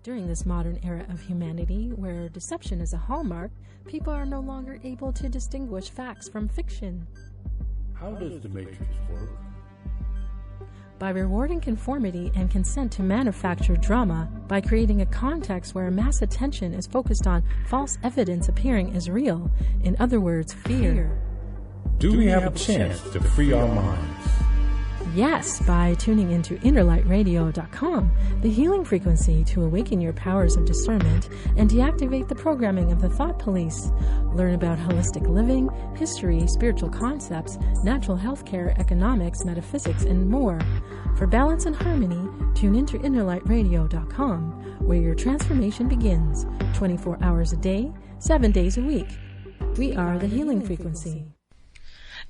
During this modern era of humanity, where deception is a hallmark, people are no longer able to distinguish facts from fiction. How does the Matrix work? By rewarding conformity and consent to manufactured drama, by creating a context where mass attention is focused on false evidence appearing as real, in other words, fear. Do we have a chance to free our minds? Yes, by tuning into InnerlightRadio.com, the healing frequency to awaken your powers of discernment and deactivate the programming of the thought police. Learn about holistic living, history, spiritual concepts, natural health care, economics, metaphysics, and more. For balance and harmony, tune into InnerlightRadio.com, where your transformation begins 24 hours a day, 7 days a week. We are the healing frequency.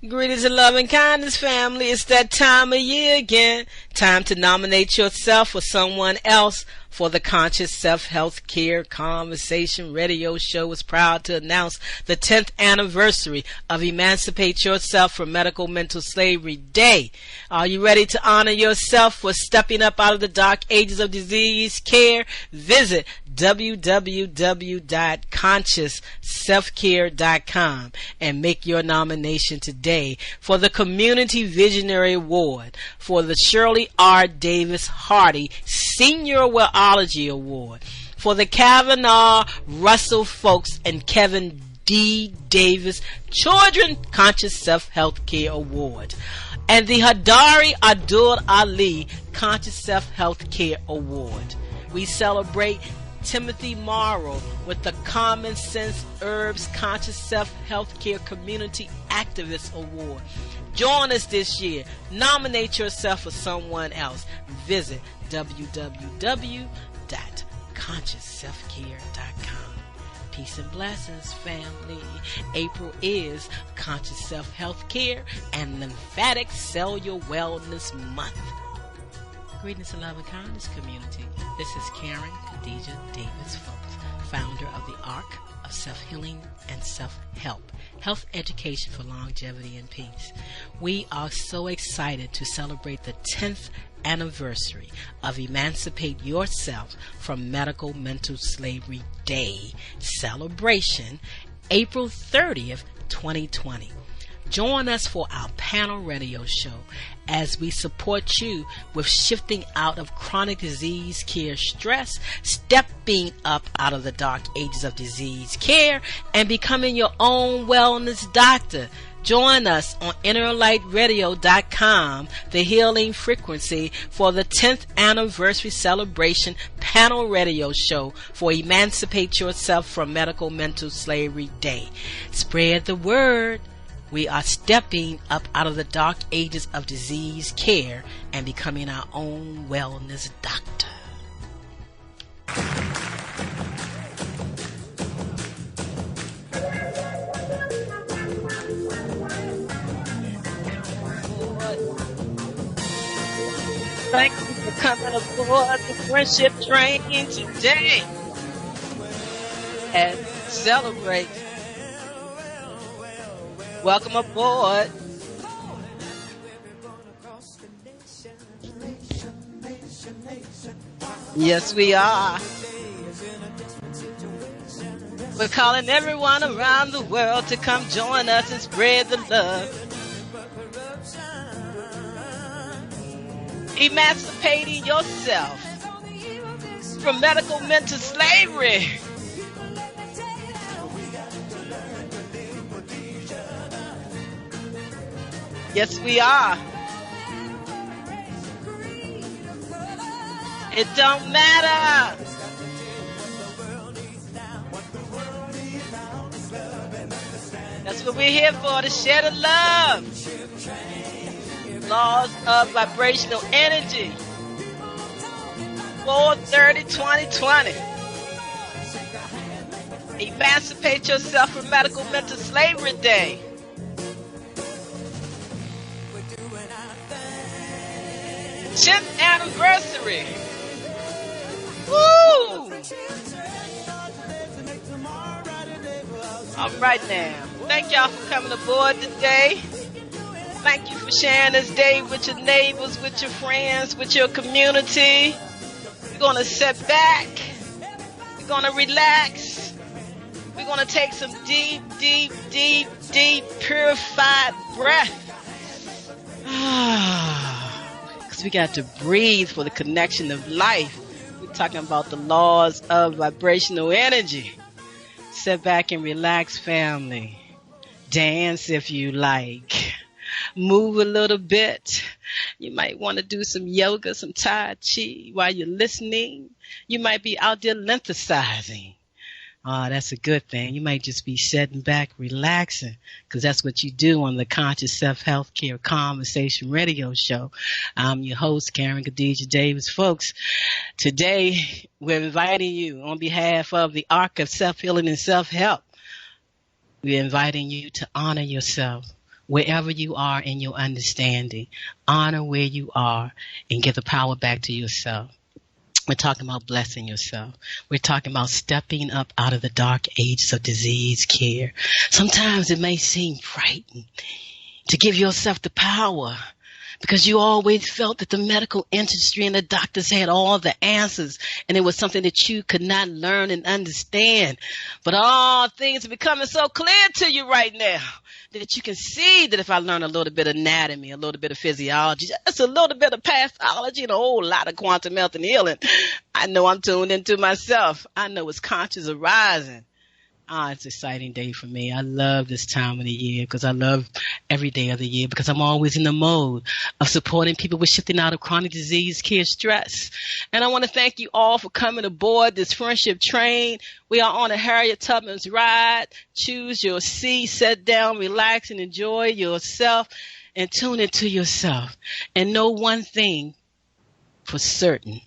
Greetings and love and kindness, family. It's that time of year again. Time to nominate yourself or someone else for the Conscious Self-Healthcare Conversation Radio Show is proud to announce the 10th anniversary of Emancipate Yourself from Medical Mental Slavery Day. Are you ready to honor yourself for stepping up out of the dark ages of disease care? Visit www.consciousselfcare.com and make your nomination today for the Community Visionary Award, for the Shirley R. Davis Hardy Senior Wellology Award, for the Kavanaugh Russell Folks and Kevin D. Davis Children Conscious Self-Healthcare Award, and the Hadari Abdul Ali Conscious Self-Healthcare Award. We celebrate Timothy Morrow with the Common Sense Herbs Conscious Self-Healthcare Community Activist Award. Join us this year. Nominate yourself or someone else. Visit www.consciousselfcare.com. Peace and blessings, family. April is Conscious Self-Healthcare and Lymphatic Cellular Wellness Month. Greetings and love and kindness, community. This is Karen Khadija Davis-Foulks, founder of the Arc of Self-Healing and Self-Help, Health Education for Longevity and Peace. We are so excited to celebrate the 10th anniversary of Emancipate Yourself from Medical Mental Slavery Day celebration, April 30th, 2020. Join us for our panel radio show as we support you with shifting out of chronic disease care stress, stepping up out of the dark ages of disease care, and becoming your own wellness doctor. Join us on InnerlightRadio.com, the healing frequency, for the 10th anniversary celebration panel radio show for Emancipate Yourself from Medical Mental Slavery Day. Spread the word. We are stepping up out of the dark ages of disease care and becoming our own wellness doctor. Thank you for coming aboard the friendship train today and celebrate. Welcome aboard. Yes, we are. We're calling everyone around the world to come join us and spread the love. Emancipating yourself from medical mental slavery. Yes, we are. It don't matter. That's what we're here for, to share the love. Laws of vibrational energy. 4/30/2020. Emancipate yourself from medical mental slavery day. '10th anniversary. Woo! All right now. Thank y'all for coming aboard today. Thank you for sharing this day with your neighbors, with your friends, with your community. We're going to sit back, going to relax. We're going to take some deep, deep, deep, deep, purified breath. Because we got to breathe for the connection of life. We're talking about the laws of vibrational energy. Sit back and relax, family. Dance if you like. Move a little bit. You might want to do some yoga, some Tai Chi while you're listening. You might be out there lymphasizing. That's a good thing. You might just be sitting back, relaxing, because that's what you do on the Conscious Self-Healthcare Conversation Radio Show. I'm your host, Karen Khadijah Davis-Foulks. Today, we're inviting you on behalf of the Arc of Self-Healing and Self-Help. We're inviting you to honor yourself wherever you are in your understanding. Honor where you are and give the power back to yourself. We're talking about blessing yourself. We're talking about stepping up out of the dark ages of disease care. Sometimes it may seem frightening to give yourself the power because you always felt that the medical industry and the doctors had all the answers and it was something that you could not learn and understand. But all things are becoming so clear to you right now that you can see that if I learn a little bit of anatomy, a little bit of physiology, just a little bit of pathology and a whole lot of quantum health and healing, I know I'm tuned into myself. I know it's conscious arising. It's an exciting day for me. I love this time of the year because I love every day of the year because I'm always in the mode of supporting people with shifting out of chronic disease care stress. And I want to thank you all for coming aboard this friendship train. We are on a Harriet Tubman's ride. Choose your seat, sit down, relax, and enjoy yourself and tune into yourself. And know one thing for certain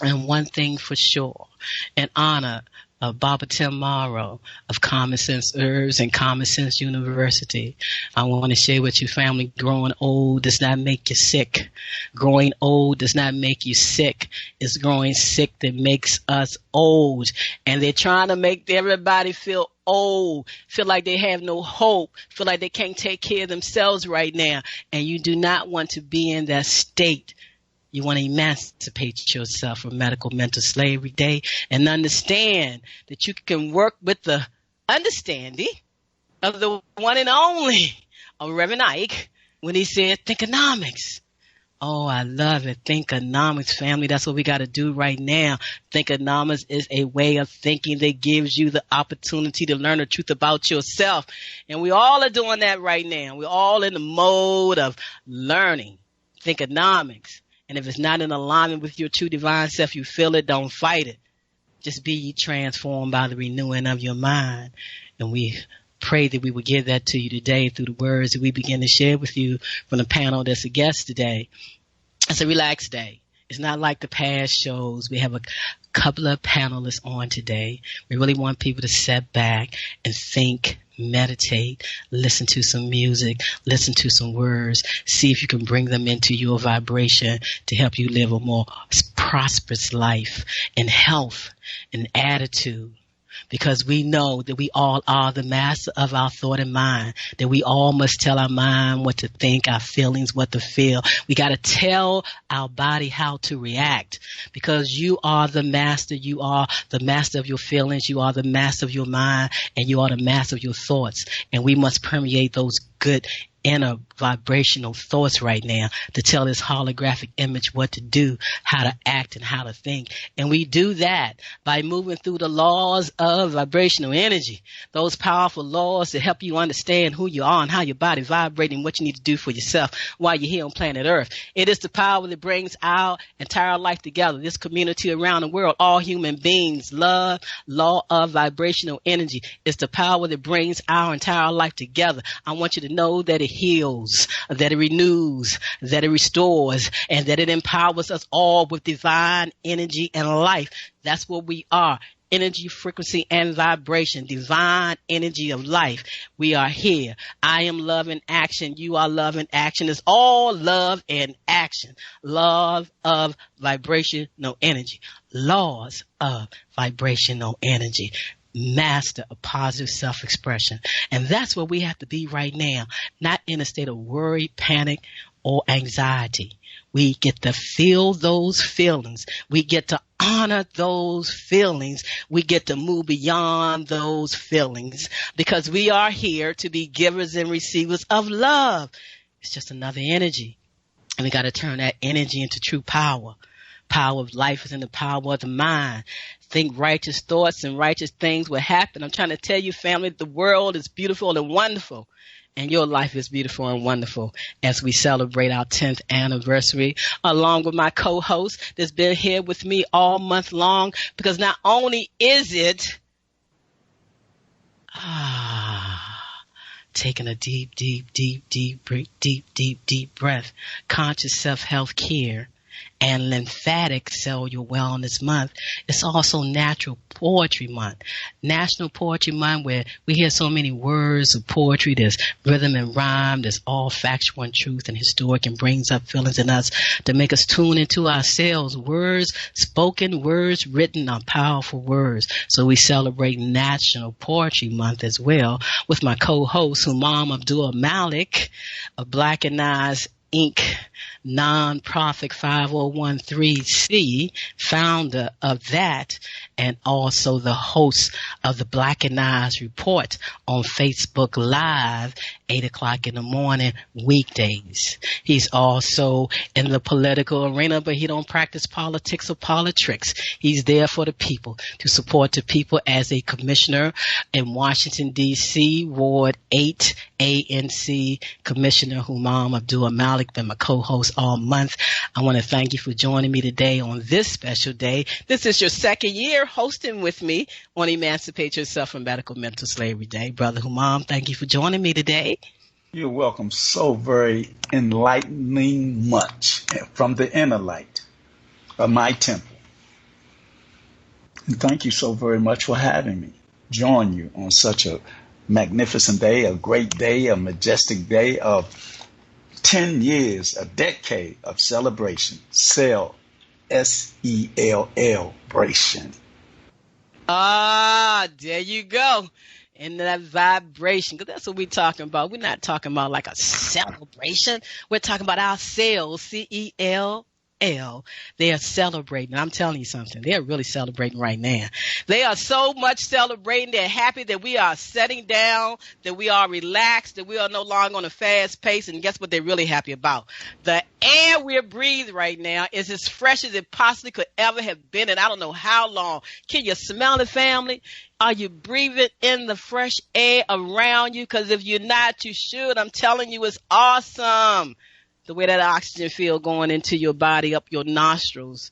and one thing for sure, and honor of Baba Tim Morrow of Common Sense Herbs and Common Sense University. I want to share with you, family, growing old does not make you sick. Growing old does not make you sick. It's growing sick that makes us old. And they're trying to make everybody feel old, feel like they have no hope, feel like they can't take care of themselves right now. And you do not want to be in that state. You want to emancipate yourself from medical mental slavery day and understand that you can work with the understanding of the one and only of Reverend Ike when he said thinkonomics. Oh, I love it. Thinkonomics, family. That's what we got to do right now. Thinkonomics is a way of thinking that gives you the opportunity to learn the truth about yourself. And we all are doing that right now. We're all in the mode of learning thinkonomics. And if it's not in alignment with your true divine self, you feel it, don't fight it. Just be ye transformed by the renewing of your mind. And we pray that we will give that to you today through the words that we begin to share with you from the panel that's a guest today. It's a relaxed day. It's not like the past shows. We have a couple of panelists on today. We really want people to sit back and think, meditate, listen to some music, listen to some words, see if you can bring them into your vibration to help you live a more prosperous life in health and attitude. Because we know that we all are the master of our thought and mind, that we all must tell our mind what to think, our feelings what to feel. We got to tell our body how to react because you are the master. You are the master of your feelings. You are the master of your mind, and you are the master of your thoughts. And we must permeate those good inner vibrational thoughts right now to tell this holographic image what to do, how to act, and how to think. And we do that by moving through the laws of vibrational energy, those powerful laws that help you understand who you are and how your body vibrates and what you need to do for yourself while you're here on planet Earth. It is the power that brings our entire life together, this community around the world, all human beings, love, law of vibrational energy. It's the power that brings our entire life together. I want you to know that it heals, that it renews, that it restores, and that it empowers us all with divine energy and life. That's what we are. Energy, frequency, and vibration, divine energy of life. We are here. I am love in action. You are love in action. It's all love and action. Love of vibrational energy. Laws of vibrational energy. Master of positive self-expression. And that's where we have to be right now, not in a state of worry, panic, or anxiety. We get to feel those feelings. We get to honor those feelings. We get to move beyond those feelings because we are here to be givers and receivers of love. It's just another energy. And we got to turn that energy into true power. Power of life is in the power of the mind. Think righteous thoughts and righteous things will happen. I'm trying to tell you, family, the world is beautiful and wonderful. And your life is beautiful and wonderful as we celebrate our 10th anniversary, along with my co-host that's been here with me all month long, because not only is it taking a deep breath, conscious self-health care, and lymphatic cellular wellness month. It's also Natural Poetry Month. National Poetry Month, where we hear so many words of poetry. There's rhythm and rhyme. There's all factual and truth and historic, and brings up feelings in us to make us tune into ourselves. Words spoken, words written are powerful words. So we celebrate National Poetry Month as well with my co-host, Abdul-Malik of Black and Eyes Inc., nonprofit 5013C, founder of that, and also the host of the Black and Eyes Report on Facebook Live, 8 o'clock in the morning, weekdays. He's also in the political arena, but he don't practice politics or politricks. He's there for the people, to support the people as a commissioner in Washington, D.C., Ward 8, ANC Commissioner Abdul-Malik, been my co-host all month. I want to thank you for joining me today on this special day. This is your second year hosting with me on Emancipate Yourself from Medical Mental Slavery Day. Brother Humam, thank you for joining me today. You're welcome. So very enlightening much from the inner light of my temple. And thank you so very much for having me join you on such a magnificent day, a great day, a majestic day of 10 years, a decade of celebration. Cell, S-E-L-L-bration. There you go. And that vibration, because that's what we're talking about. We're not talking about like a celebration. We're talking about our cells, C-E-L-L. They are celebrating. I'm telling you something. They're really celebrating right now. They are so much celebrating. They're happy that we are setting down, that we are relaxed, that we are no longer on a fast pace. And guess what they're really happy about? The air we're breathing right now is as fresh as it possibly could ever have been. And I don't know how long. Can you smell it, family? Are you breathing in the fresh air around you? Because if you're not, you should. I'm telling you, it's awesome. The way that oxygen feel going into your body, up your nostrils,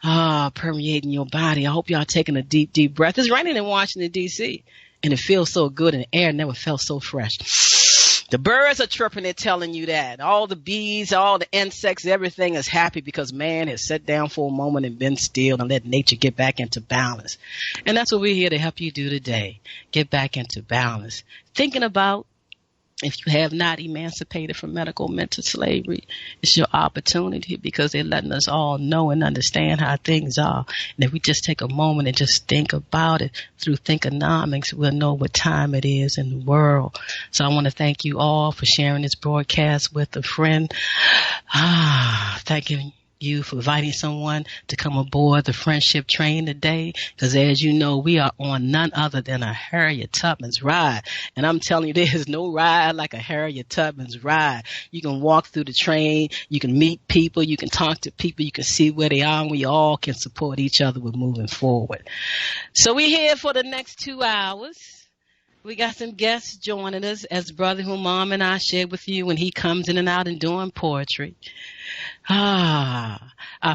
permeating your body. I hope y'all taking a deep breath. It's raining in Washington, D.C., and it feels so good, and the air never felt so fresh. The birds are chirping and telling you that. All the bees, all the insects, everything is happy because man has sat down for a moment and been still and let nature get back into balance. And that's what we're here to help you do today. Get back into balance. Thinking about, if you have not emancipated from medical mental slavery, it's your opportunity, because they're letting us all know and understand how things are. And if we just take a moment and just think about it through Thinkonomics, we'll know what time it is in the world. So I want to thank you all for sharing this broadcast with a friend. Thanking you for inviting someone to come aboard the friendship train today, because as you know, we are on none other than a Harriet Tubman's ride. And I'm telling you, there is no ride like a Harriet Tubman's ride. You can walk through the train, you can meet people, you can talk to people, you can see where they are, and we all can support each other with moving forward. So we're here for the next 2 hours. We got some guests joining us, as Brother Humam and I shared with you when he comes in and out and doing poetry. Our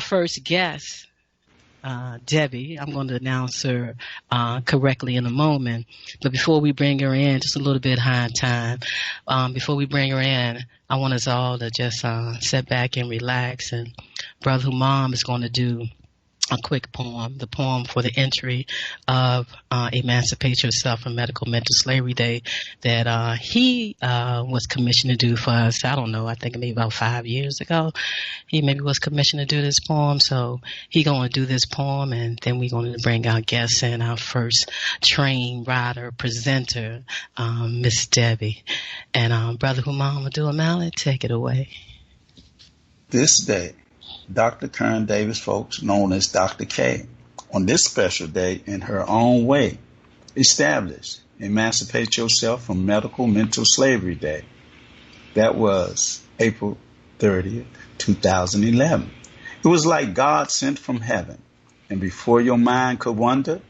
first guest, Debbie, I'm going to announce her correctly in a moment. But before we bring her in, just a little bit high time. Before we bring her in, I want us all to just sit back and relax. And Brother Humam is going to do a quick poem, the poem for the entry of Emancipate Yourself from Medical Mental Slavery Day that he was commissioned to do for us. I don't know, I think maybe about 5 years ago. He maybe was commissioned to do this poem. So he going to do this poem, and then we're going to bring our guests in, our first train rider, presenter, Miss Debbie. And Brother Humam Abdul-Malik, take it away. This day, Dr. Karen Davis-Foulks, known as Dr. K, on this special day in her own way, established Emancipate Yourself from Medical Mental Slavery Day. That was April 30th, 2011. It was like God sent from heaven. And before your mind could wonder,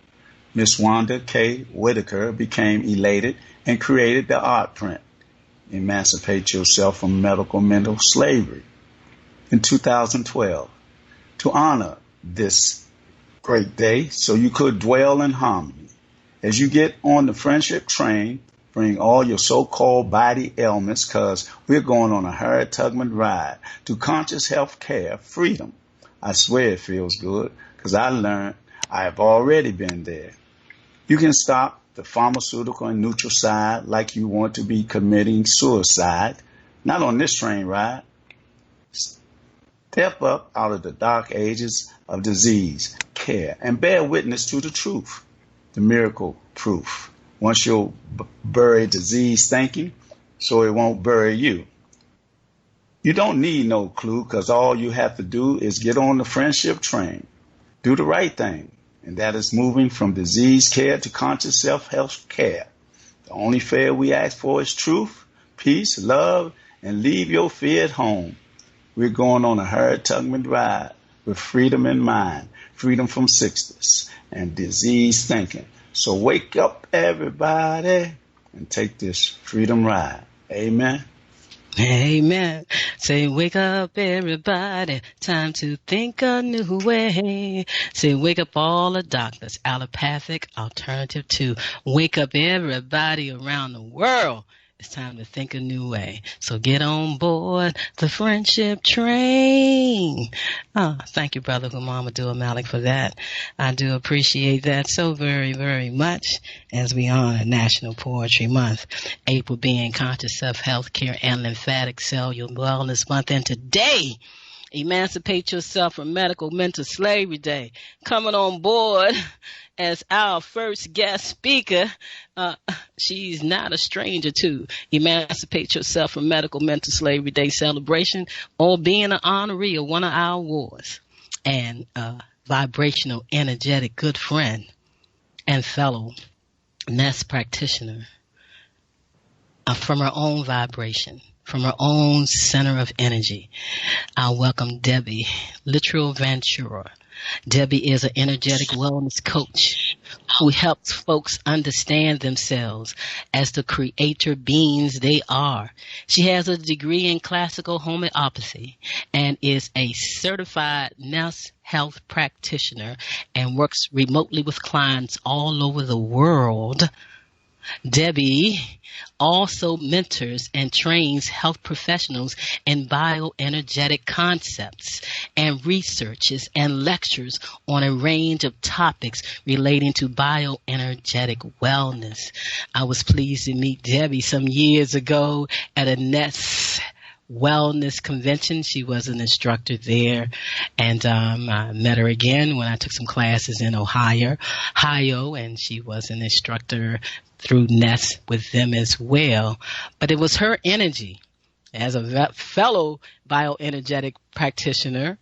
Miss Wanda K. Whitaker became elated and created the art print, Emancipate Yourself from Medical Mental Slavery, in 2012, to honor this great day so you could dwell in harmony. As you get on the friendship train, bring all your so-called body ailments, because we're going on a Harriet Tubman ride to conscious health care freedom. I swear it feels good, because I learned I have already been there. You can stop the pharmaceutical and nutricide like you want to be committing suicide. Not on this train ride. Step up out of the dark ages of disease, care, and bear witness to the truth, the miracle proof. Once you'll bury disease thinking, so it won't bury you. You don't need no clue, because all you have to do is get on the friendship train. Do the right thing, and that is moving from disease care to conscious self-health care. The only fare we ask for is truth, peace, love, and leave your fear at home. We're going on a Harriet Tubman ride with freedom in mind, freedom from sickness and disease thinking. So wake up, everybody, and take this freedom ride. Amen. Amen. Say, wake up, everybody. Time to think a new way. Say, wake up all the doctors. Allopathic, alternative to. Wake up everybody around the world. It's time to think a new way. So get on board the friendship train. Oh, thank you, Brother Muhammadu Malik, for that. I do appreciate that so very, very much as we honor National Poetry Month. April being Conscious Self-Healthcare and Lymphatic Cellular Wellness Month. And today, Emancipate Yourself from Medical Mental Slavery Day. Coming on board as our first guest speaker, she's not a stranger to Emancipate Yourself from Medical Mental Slavery Day celebration, or being an honoree of one of our awards, and vibrational, energetic, good friend and fellow nurse practitioner from her own vibration, from her own center of energy. I welcome Debbie Literal Ventura. Debbie is an energetic wellness coach who helps folks understand themselves as the creator beings they are. She has a degree in classical homeopathy and is a certified nurse health practitioner and works remotely with clients all over the world. Debbie also mentors and trains health professionals in bioenergetic concepts and researches and lectures on a range of topics relating to bioenergetic wellness. I was pleased to meet Debbie some years ago at a NES wellness convention. She was an instructor there, and I met her again when I took some classes in Ohio, and she was an instructor through NES with them as well. But it was her energy as a fellow bioenergetic practitioner.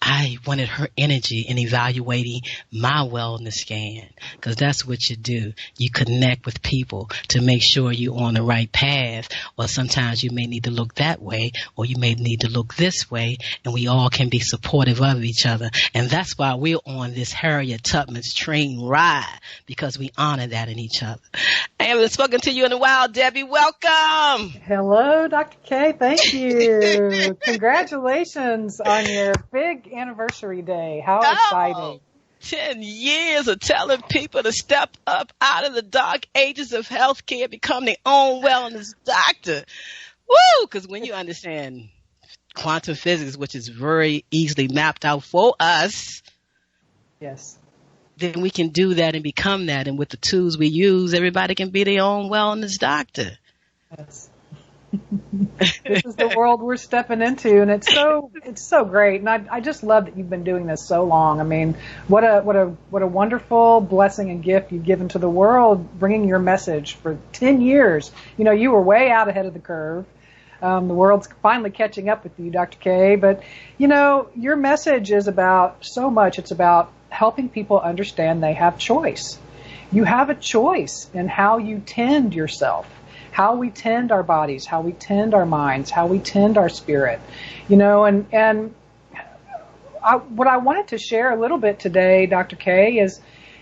I wanted her energy in evaluating my wellness scan, because that's what you do. You connect with people to make sure you're on the right path, or sometimes you may need to look that way, or you may need to look this way, and we all can be supportive of each other. And that's why we're on this Harriet Tubman's train ride, because we honor that in each other. I haven't spoken to you in a while, Debbie. Welcome. Hello, Dr. K. Thank you. Congratulations on your big anniversary day. How exciting. 10 years of telling people to step up out of the dark ages of healthcare, become their own wellness doctor. Woo! Because when you understand quantum physics, which is very easily mapped out for us, yes, then we can do that and become that. And with the tools we use, everybody can be their own wellness doctor. Yes. This is the world we're stepping into, and it's so great. And I just love that you've been doing this so long. I mean, what a wonderful blessing and gift you've given to the world, bringing your message for 10 years. You know, you were way out ahead of the curve. The world's finally catching up with you, Dr. K. But, you know, your message is about so much. It's about helping people understand they have choice. You have a choice in how you tend yourself, how we tend our bodies, how we tend our minds, how we tend our spirit, and what I wanted to share a little bit today, Dr. K, is,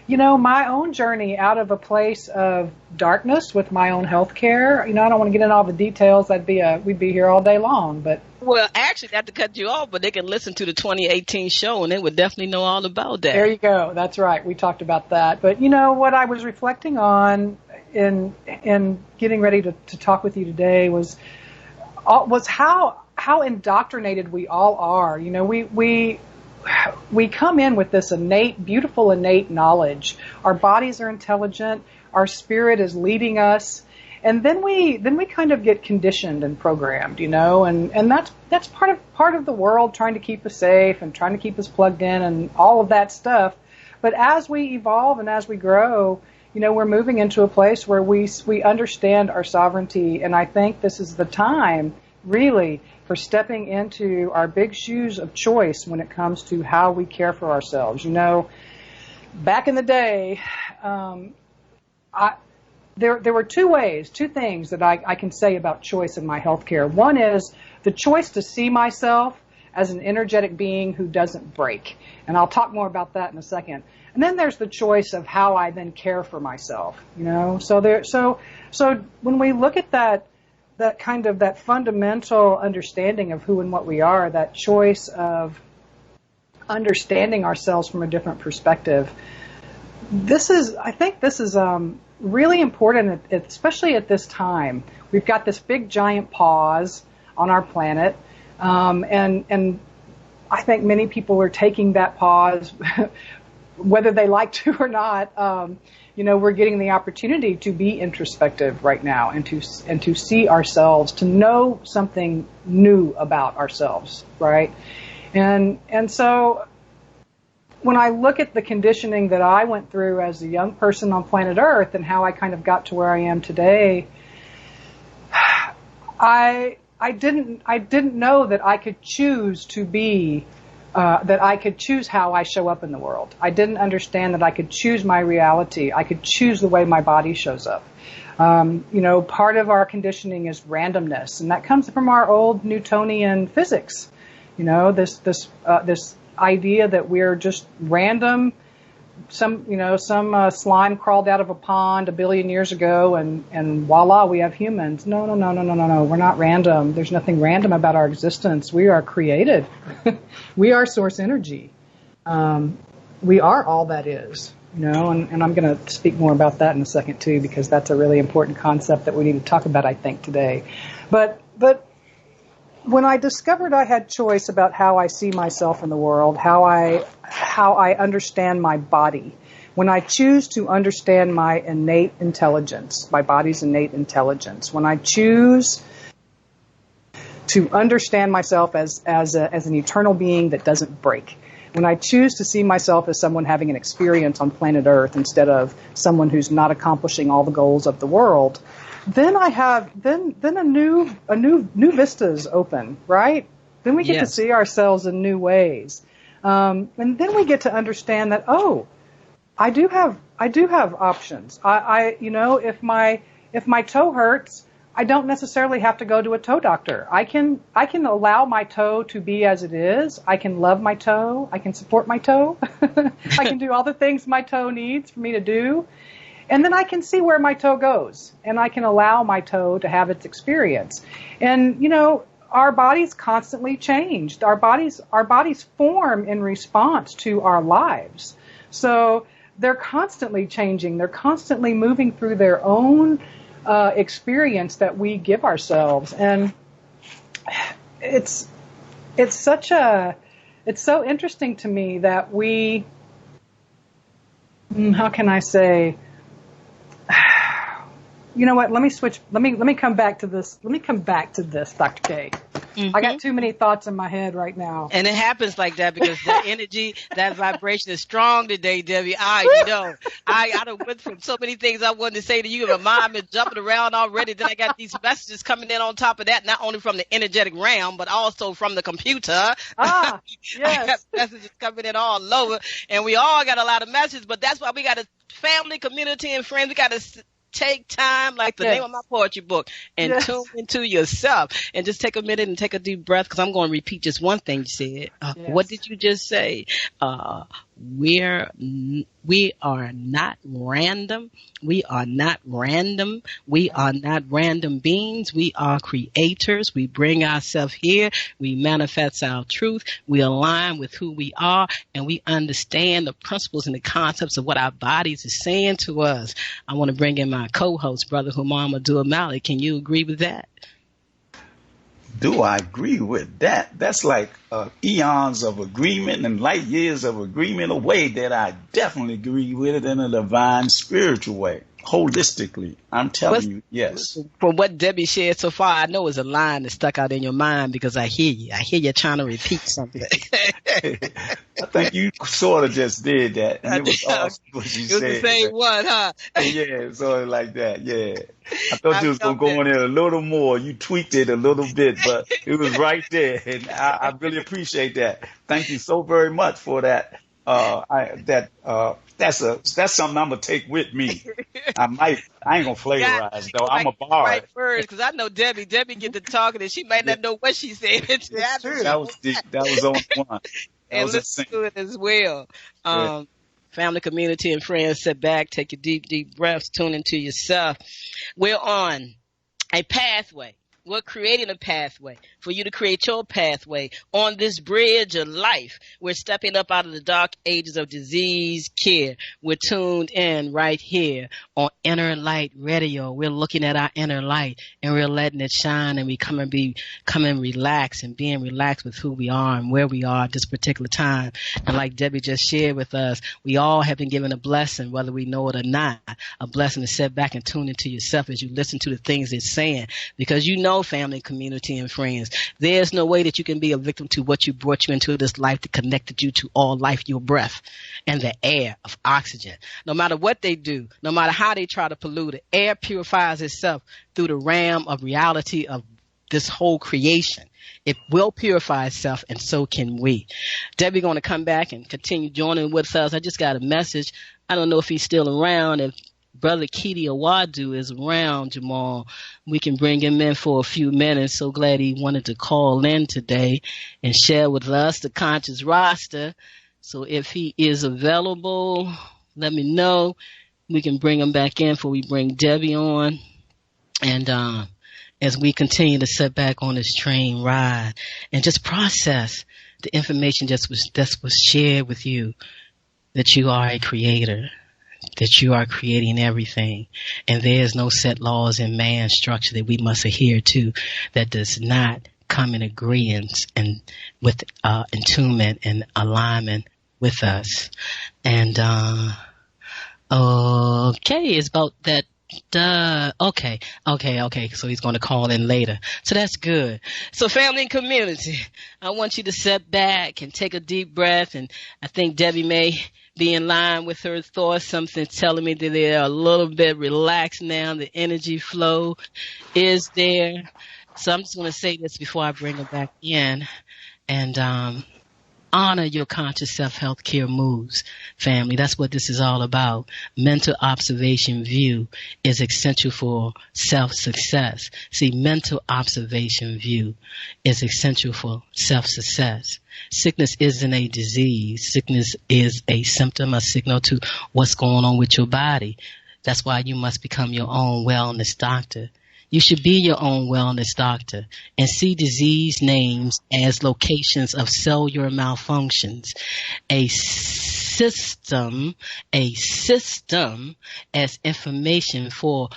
my own journey out of a place of darkness with my own health care. I don't want to get into all the details. We'd be here all day long, but. Well, actually, not to cut you off, but they can listen to the 2018 show and they would definitely know all about that. There you go. That's right. We talked about that. But what I was reflecting on in getting ready to talk with you today was how indoctrinated we all are. We come in with this beautiful innate knowledge. Our bodies are intelligent. Our spirit is leading us. And then we kind of get conditioned and programmed, and that's part of the world trying to keep us safe and trying to keep us plugged in and all of that stuff. But as we evolve and as we grow, we're moving into a place where we understand our sovereignty. And I think this is the time, really, for stepping into our big shoes of choice when it comes to how we care for ourselves. Back in the day, there were two things that I can say about choice in my healthcare. One is the choice to see myself as an energetic being who doesn't break. And I'll talk more about that in a second. And then there's the choice of how I then care for myself, So when we look at that kind of that fundamental understanding of who and what we are, that choice of understanding ourselves from a different perspective, I think this is really important, especially at this time. We've got this big giant pause on our planet, and I think many people are taking that pause, whether they like to or not. We're getting the opportunity to be introspective right now and to see ourselves, to know something new about ourselves, right? And so when I look at the conditioning that I went through as a young person on planet Earth and how I kind of got to where I am today, I didn't know that I could choose to be, that I could choose how I show up in the world. I didn't understand that I could choose my reality. I could choose the way my body shows up. Part of our conditioning is randomness, and that comes from our old Newtonian physics. This idea that we're just random. Some slime crawled out of a pond 1 billion years ago, and voila, we have humans. No. We're not random. There's nothing random about our existence. We are created. We are source energy. We are all that is. And I'm going to speak more about that in a second too, because that's a really important concept that we need to talk about, I think, today. But when I discovered I had choice about how I see myself in the world, how I understand my body, when I choose to understand my innate intelligence, my body's innate intelligence, when I choose to understand myself as an eternal being that doesn't break, when I choose to see myself as someone having an experience on planet Earth instead of someone who's not accomplishing all the goals of the world, then I have then a new vistas open, right? Then we get to see ourselves in new ways, and then we get to understand that I do have options. If my toe hurts, I don't necessarily have to go to a toe doctor. I can allow my toe to be as it is. I can love my toe. I can support my toe. I can do all the things my toe needs for me to do. And then I can see where my toe goes, and I can allow my toe to have its experience. And, our bodies constantly change. Our bodies form in response to our lives. So they're constantly changing. They're constantly moving through their own experience that we give ourselves. And it's so interesting to me that we, how can I say, you know what? Let me switch. Let me come back to this. Let me come back to this, Dr. K. I got too many thoughts in my head right now. And it happens like that because that energy, that vibration is strong today, Debbie. I done went from so many things I wanted to say to you. My mind been jumping around already. Then I got these messages coming in on top of that, not only from the energetic realm, but also from the computer. Ah, yes. I got messages coming in all over. And we all got a lot of messages, but that's why we got a family, community, and friends. We got to take time, like the name of my poetry book, and tune into yourself and just take a minute and take a deep breath, because I'm going to repeat just one thing you said. What did you just say? We are not random. We are not random. We are not random beings. We are creators. We bring ourselves here. We manifest our truth. We align with who we are, and we understand the principles and the concepts of what our bodies is saying to us. I want to bring in my co-host, Brother Humam Abdul-Malik. Can you agree with that? Do I agree with that? That's like eons of agreement and light years of agreement away that I definitely agree with it in a divine spiritual way. Holistically, I'm telling you, yes. From what Debbie shared so far, I know it's a line that stuck out in your mind because I hear you. I hear you trying to repeat something. I think you sort of just did that. And it was awesome what you said. It was the same one, huh? Yeah, sort of like that, yeah. I thought you was going to go in there a little more. You tweaked it a little bit, but it was right there. And I really appreciate that. Thank you so very much for that. That's something I'm gonna take with me. I ain't gonna flavorize though. I'm a bar. Right first, because I know Debbie. Debbie get to talking and she might not know what she said. It's true. That was on one. And listen to it as well. Family, community, and friends, sit back, take your deep breaths, tune into yourself. We're on a pathway. We're creating a pathway for you to create your pathway on this bridge of life. We're stepping up out of the dark ages of disease care. We're tuned in right here on Inner Light Radio. We're looking at our inner light and we're letting it shine, and we come and relax and being relaxed with who we are and where we are at this particular time. And like Debbie just shared with us, we all have been given a blessing, whether we know it or not, a blessing to sit back and tune into yourself as you listen to the things it's saying, because you know, family, community, and friends, there's no way that you can be a victim to what you brought you into this life that connected you to all life, your breath and the air of oxygen. No matter what they do, no matter how they try to pollute it, air purifies itself through the realm of reality of this whole creation. It will purify itself, and so can we. Debbie going to come back and continue joining with us. I just got a message. I don't know if he's still around. If Brother Keedy Awadu is around, Jamal, we can bring him in for a few minutes. So glad he wanted to call in today and share with us the conscious roster. So if he is available, let me know. We can bring him back in before we bring Debbie on. And as we continue to sit back on this train ride and just process the information that was shared with you, that you are a creator, that you are creating everything, and there's no set laws in man's structure that we must adhere to that does not come in agreement and with attunement and alignment with us. And okay, it's about that. Okay. So he's going to call in later. So that's good. So family and community, I want you to sit back and take a deep breath. And I think Debbie may be in line with her thoughts. Something telling me that they're a little bit relaxed now. The energy flow is there. So I'm just going to say this before I bring her back in. And honor your conscious self-healthcare M.O.V.E.S, family. That's what this is all about. Mental observation view is essential for self-success. See, mental observation view is essential for self-success. Sickness isn't a disease. Sickness is a symptom, a signal to what's going on with your body. That's why you must become your own wellness doctor. You should be your own wellness doctor and see disease names as locations of cellular malfunctions, a system as information for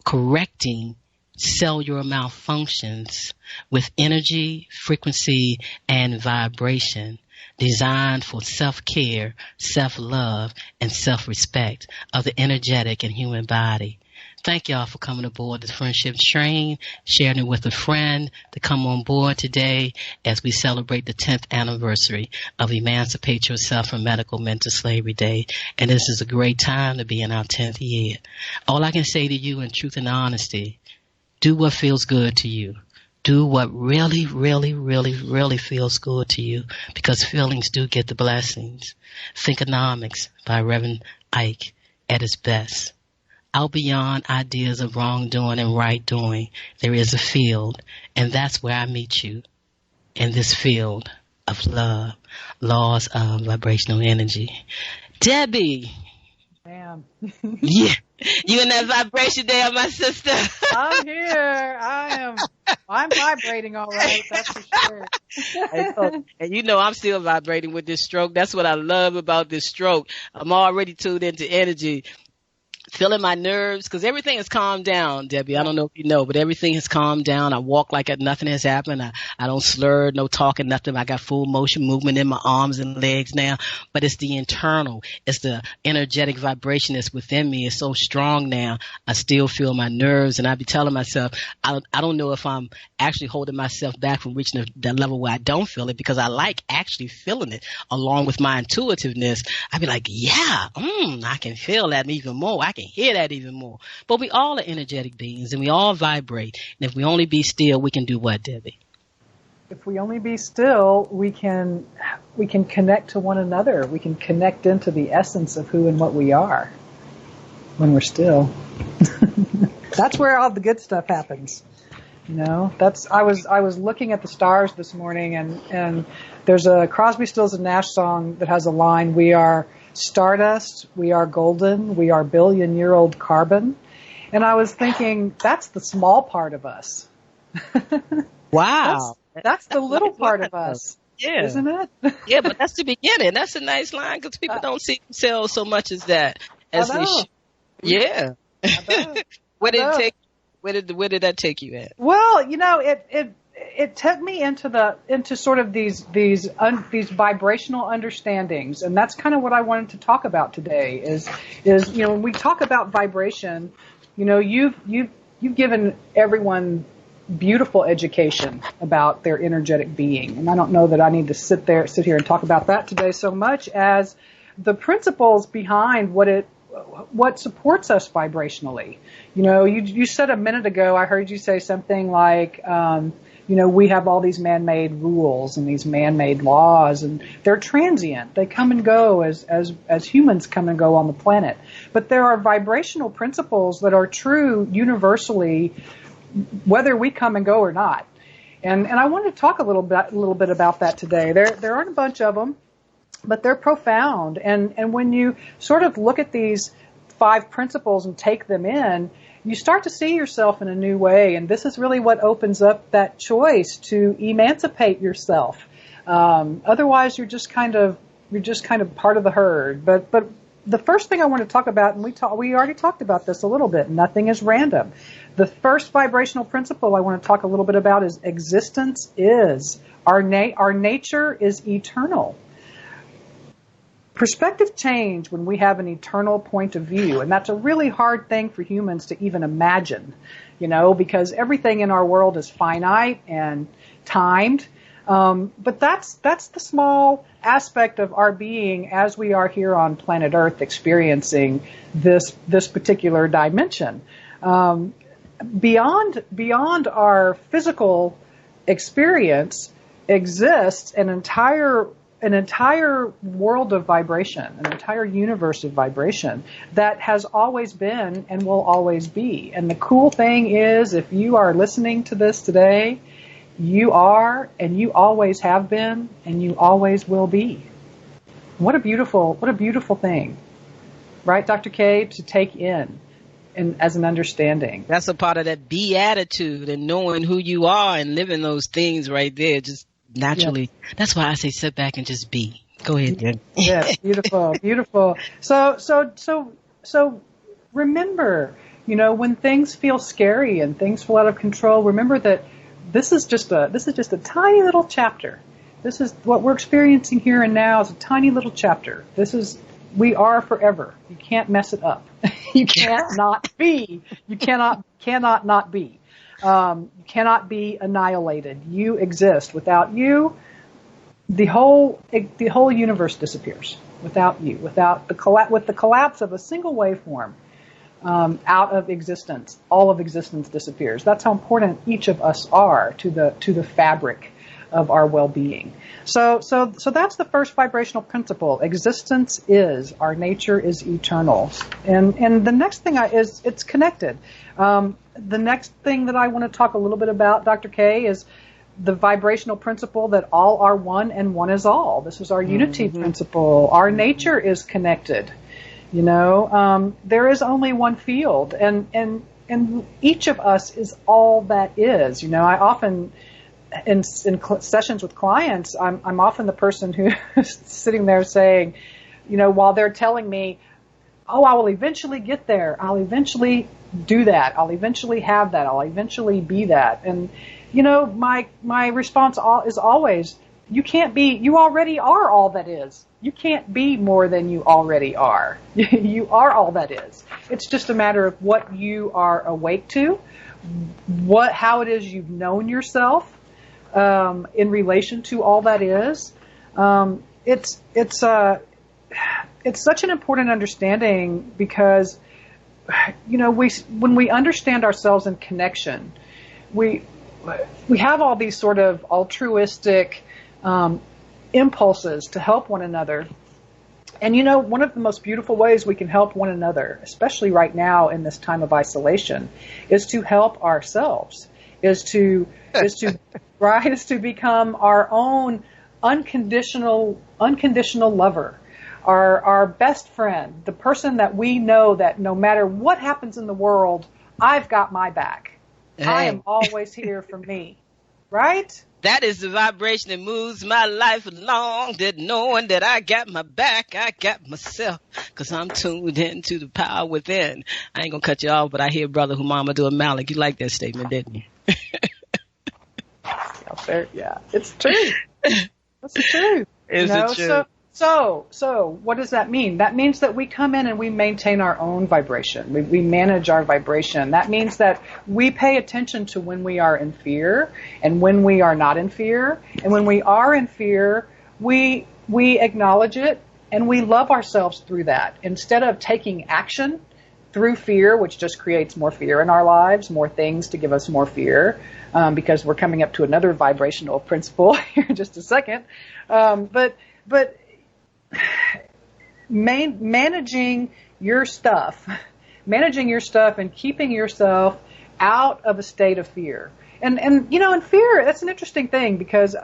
correcting cellular malfunctions with energy, frequency, and vibration, designed for self-care, self-love, and self-respect of the energetic and human body. Thank y'all for coming aboard the Friendship Train, sharing it with a friend to come on board today as we celebrate the 10th anniversary of Emancipate Yourself from Medical Mental Slavery Day. And this is a great time to be in our 10th year. All I can say to you in truth and honesty, do what feels good to you. Do what really, really, really, really feels good to you, because feelings do get the blessings. Thinkonomics by Reverend Ike at its best. Out beyond ideas of wrongdoing and right doing, there is a field, and that's where I meet you, in this field of love, laws of vibrational energy. Debbie. Damn. Yeah. You in that vibration there, my sister? I'm here. I'm vibrating all right, that's for sure. And you know I'm still vibrating with this stroke. That's what I love about this stroke. I'm already tuned into energy. Feeling my nerves, because everything has calmed down, Debbie. I don't know if you know, but everything has calmed down. I walk like nothing has happened. I don't slur, no talking, nothing. I got full motion movement in my arms and legs now. But it's the internal. It's the energetic vibration that's within me. It's so strong now. I still feel my nerves, and I be telling myself, I don't know if I'm actually holding myself back from reaching that level where I don't feel it, because I like actually feeling it along with my intuitiveness. I be like, yeah, I can feel that even more. I can hear that even more. But we all are energetic beings, and we all vibrate. And if we only be still, we can do what, Debbie? If we only be still, we can connect to one another. We can connect into the essence of who and what we are when we're still. That's where all the good stuff happens. You know, I was looking at the stars this morning, and there's a Crosby, Stills and Nash song that has a line: "We are stardust, we are golden, we are billion-year-old carbon." And I was thinking, that's the small part of us. Wow. That's the little part of us. Yeah. Isn't it? Yeah, but that's the beginning. That's a nice line, because people don't see themselves so much as that. As they yeah. Where did it take? Where did that take you at? Well, you know, it took me into sort of these vibrational understandings, and that's kind of what I wanted to talk about today. Is you know, when we talk about vibration, you know, you've given everyone beautiful education about their energetic being, and I don't know that I need to sit here and talk about that today so much as the principles behind what supports us vibrationally. You know, you said a minute ago, I heard you say something like, you know, we have all these man-made rules and these man-made laws, and they're transient. They come and go as humans come and go on the planet. But there are vibrational principles that are true universally, whether we come and go or not. And I want to talk a little bit about that today. There aren't a bunch of them, but they're profound. And when you sort of look at these 5 principles and take them in, you start to see yourself in a new way. And this is really what opens up that choice to emancipate yourself. Otherwise, you're just kind of part of the herd. But the first thing I want to talk about, and we already talked about this a little bit, nothing is random. The first vibrational principle I want to talk a little bit about is existence is. Our nature is eternal. Perspective change when we have an eternal point of view, and that's a really hard thing for humans to even imagine, you know, because everything in our world is finite and timed. But that's the small aspect of our being as we are here on planet Earth experiencing this particular dimension. Beyond our physical experience exists an entire world of vibration, an entire universe of vibration that has always been and will always be. And the cool thing is, if you are listening to this today, you are, and you always have been, and you always will be. What a beautiful thing, right, Dr. K, to take in and as an understanding. That's a part of that beatitude and knowing who you are and living those things right there, just naturally. Yeah. That's why I say sit back and just be. Go ahead, Jen. Yes, beautiful. So remember, you know, when things feel scary and things feel out of control, remember that this is just a tiny little chapter. This is what we're experiencing here and now is a tiny little chapter. This is we are forever. You can't mess it up. You can't not be. You cannot not be. You cannot be annihilated. You exist. Without you, the whole universe disappears. Without you, with the collapse of a single waveform out of existence, all of existence disappears. That's how important each of us are to the fabric of our well-being. So that's the first vibrational principle. Existence is, our nature is eternal. And the next thing is it's connected. The next thing that I want to talk a little bit about, Dr. K, is the vibrational principle that all are one and one is all. This is our unity principle. Our nature is connected. You know, there is only one field, and each of us is all that is. You know, I often, in sessions with clients, I'm often the person who's sitting there saying, you know, while they're telling me, oh, I will eventually get there. I'll eventually do that. I'll eventually have that. I'll eventually be that. And, you know, my response is always, you already are all that is. You can't be more than you already are. You are all that is. It's just a matter of what you are awake to, how it is you've known yourself in relation to all that is. It's such an important understanding because, you know, when we understand ourselves in connection, we have all these sort of altruistic impulses to help one another. And, you know, one of the most beautiful ways we can help one another, especially right now in this time of isolation, is to help ourselves, is to become our own unconditional lover, our best friend, the person that we know that no matter what happens in the world, I've got my back. Hey. I am always here for me. Right? That is the vibration that moves my life along, that knowing that I got my back, I got myself, because I'm tuned into the power within. I ain't going to cut you off, but I hear Brother Humama do a Malik. You like that statement, didn't you? Out there, yeah. It's true. That's the truth. Is it true? So what does that mean? That means that we come in and we maintain our own vibration. We manage our vibration. That means that we pay attention to when we are in fear and when we are not in fear. And when we are in fear, we acknowledge it and we love ourselves through that. Instead of taking action through fear, which just creates more fear in our lives, more things to give us more fear, because we're coming up to another vibrational principle here in just a second. But managing your stuff and keeping yourself out of a state of fear. And you know, in fear, that's an interesting thing because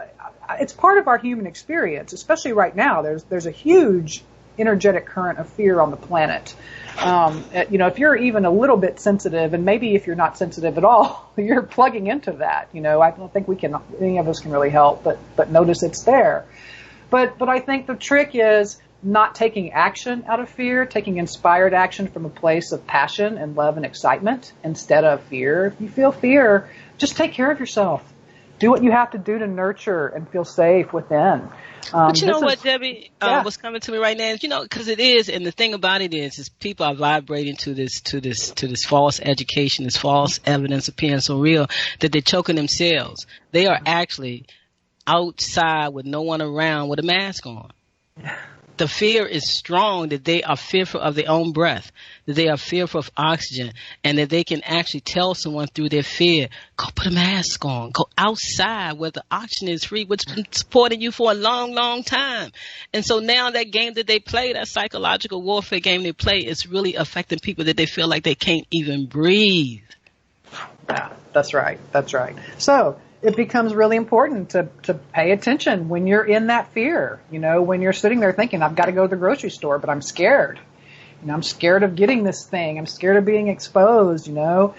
it's part of our human experience, especially right now. There's a huge energetic current of fear on the planet. You know, if you're even a little bit sensitive, and maybe if you're not sensitive at all, you're plugging into that. You know, I don't think any of us can really help, but notice it's there. But I think the trick is not taking action out of fear, taking inspired action from a place of passion and love and excitement instead of fear. If you feel fear, just take care of yourself. Do what you have to do to nurture and feel safe within. But you know what, Debbie, what's coming to me right now is, you know, because it is, and the thing about it is people are vibrating to this false education, this false evidence appearing so real that they're choking themselves. They are actually outside with no one around with a mask on. The fear is strong that they are fearful of their own breath, that they are fearful of oxygen, and that they can actually tell someone through their fear, go put a mask on, go outside where the oxygen is free, which has been supporting you for a long, long time. And so now that game that they play, that psychological warfare game they play, is really affecting people that they feel like they can't even breathe. Yeah, that's right. That's right. So it becomes really important to pay attention when you're in that fear. You know, when you're sitting there thinking, I've got to go to the grocery store, but I'm scared. You know, I'm scared of getting this thing. I'm scared of being exposed, you know.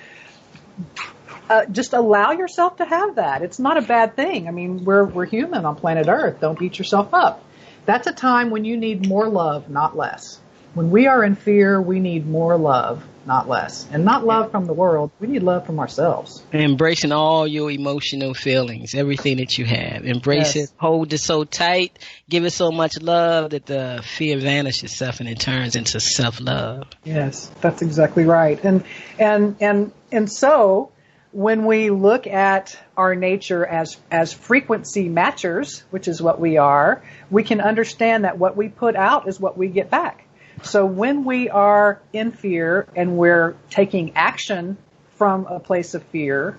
Just allow yourself to have that. It's not a bad thing. I mean, we're human on planet Earth. Don't beat yourself up. That's a time when you need more love, not less. When we are in fear, we need more love, not less. And not love from the world. We need love from ourselves. Embracing all your emotional feelings, everything that you have. Embrace it. Hold it so tight. Give it so much love that the fear vanishes itself and it turns into self-love. Yes, that's exactly right. And so when we look at our nature as frequency matchers, which is what we are, we can understand that what we put out is what we get back. So when we are in fear and we're taking action from a place of fear,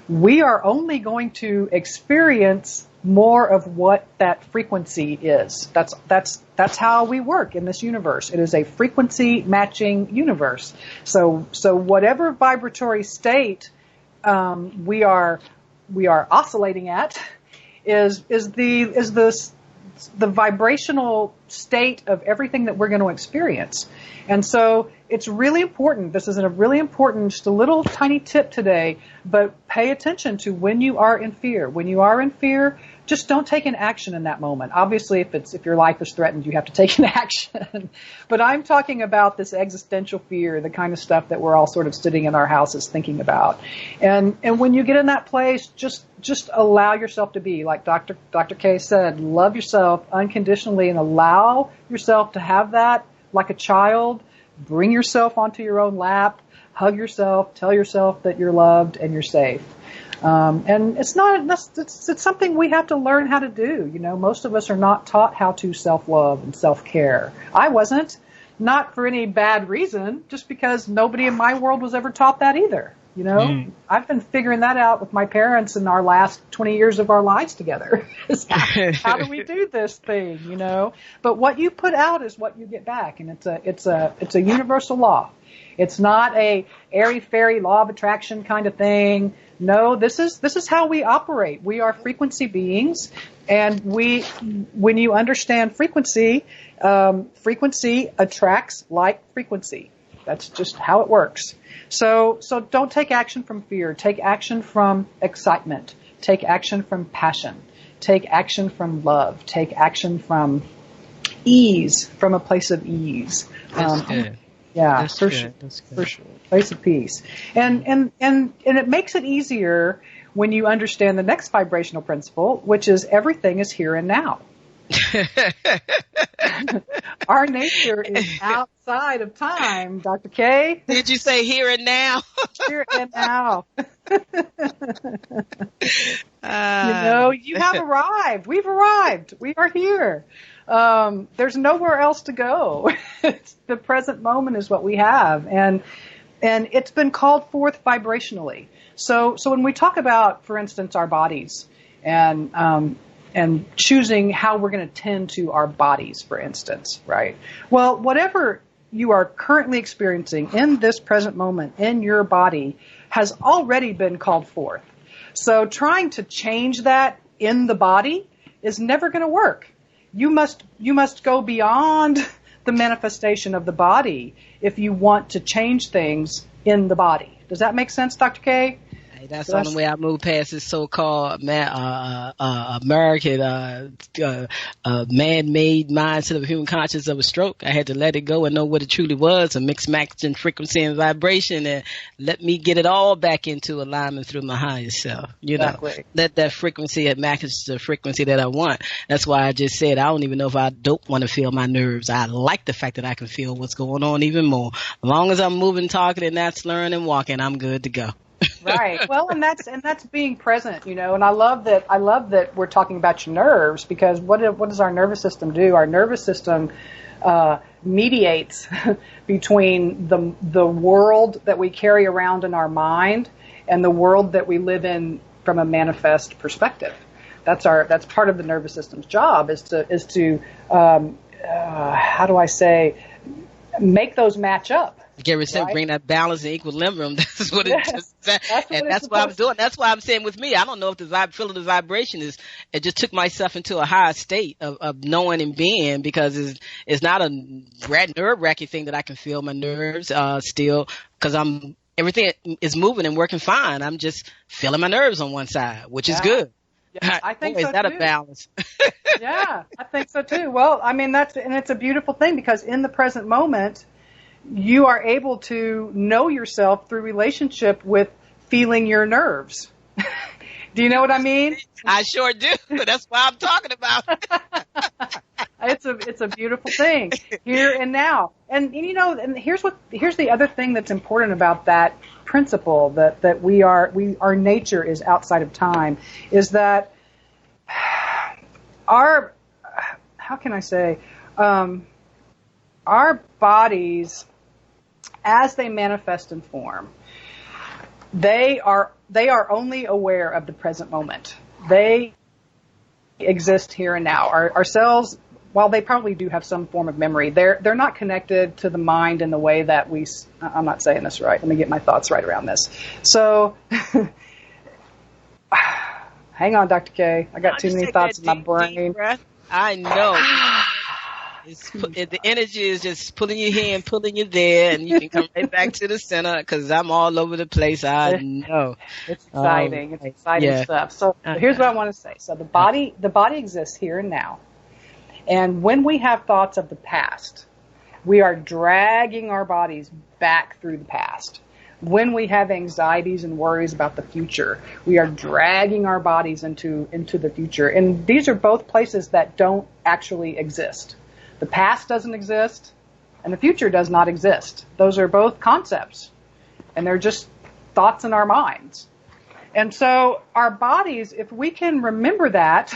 we are only going to experience more of what that frequency is. That's how we work in this universe. It is a frequency matching universe. So whatever vibratory state we are oscillating at is the vibrational state of everything that we're going to experience. And so it's really important. This is a really important, just a little tiny tip today, but pay attention to when you are in fear. When you are in fear, just don't take an action in that moment. Obviously, if your life is threatened, you have to take an action. But I'm talking about this existential fear, the kind of stuff that we're all sort of sitting in our houses thinking about. And when you get in that place, just allow yourself to be, like Dr. K said, love yourself unconditionally and allow yourself to have that like a child. Bring yourself onto your own lap, hug yourself, tell yourself that you're loved and you're safe. And it's something we have to learn how to do. You know, most of us are not taught how to self-love and self-care. I wasn't, not for any bad reason, just because nobody in my world was ever taught that either. You know, I've been figuring that out with my parents in our last 20 years of our lives together. How do we do this thing, you know? But what you put out is what you get back, and it's a universal law. It's not a airy-fairy law of attraction kind of thing. No, this is how we operate. We are frequency beings, and when you understand frequency, frequency attracts like frequency. That's just how it works. So don't take action from fear. Take action from excitement. Take action from passion. Take action from love. Take action from ease, from a place of ease. That's good. Yeah, That's for good. sure. That's good. For sure. Place of peace. And it makes it easier when you understand the next vibrational principle, which is everything is here and now. Our nature is outside of time, Dr. K. Did you say here and now? Here and now. You have arrived. We've arrived. We are here. There's nowhere else to go. The present moment is what we have. And it's been called forth vibrationally. So when we talk about, for instance, our bodies and choosing how we're going to tend to our bodies, for instance, right? Well, whatever you are currently experiencing in this present moment in your body has already been called forth. So trying to change that in the body is never going to work. You must go beyond the manifestation of the body if you want to change things in the body. Does that make sense, Dr. K? That's the only way I move past this so-called American man-made mindset of human conscious of a stroke. I had to let it go and know what it truly was, a mixed matching frequency and vibration, and let me get it all back into alignment through my higher self. You know, let that frequency match the frequency that I want. That's why I just said I don't even know if I don't want to feel my nerves. I like the fact that I can feel what's going on even more. As long as I'm moving, talking, and not slurring and walking, I'm good to go. Right. Well, and that's being present, you know, and I love that we're talking about your nerves, because what does our nervous system do? Our nervous system mediates between the world that we carry around in our mind and the world that we live in from a manifest perspective. That's part of the nervous system's job is to how do I say, make those match up. Right? Bring that balance and equilibrium. That's what it just said. That's what I'm doing. That's why I'm saying with me, I don't know if feeling the vibration is, it just took myself into a higher state of knowing and being, because it's not a nerve-wracking thing that I can feel my nerves still, because everything is moving and working fine. I'm just feeling my nerves on one side, which is good. Yeah, I think Boy, so is that too. a balance? Yeah, I think so too. Well, I mean, it's a beautiful thing because in the present moment, you are able to know yourself through relationship with feeling your nerves. Do you know what I mean? I sure do. That's what I'm talking about. It's a beautiful thing here and now. And and here's the other thing that's important about that principle that our nature is outside of time is that our bodies, as they manifest in form, they are only aware of the present moment. They exist here and now. Our cells, while they probably do have some form of memory, they're not connected to the mind in the way that I'm not saying this right. Let me get my thoughts right around this. So, hang on, Dr. K. I got too many thoughts in my brain. I know. The energy is just pulling you here and pulling you there, and you can come right back to the center because I'm all over the place. I know. It's exciting. It's exciting stuff. So here's what I want to say. So the body exists here and now. And when we have thoughts of the past, we are dragging our bodies back through the past. When we have anxieties and worries about the future, we are dragging our bodies into the future. And these are both places that don't actually exist. The past doesn't exist, and the future does not exist. Those are both concepts, and they're just thoughts in our minds. And so our bodies, if we can remember that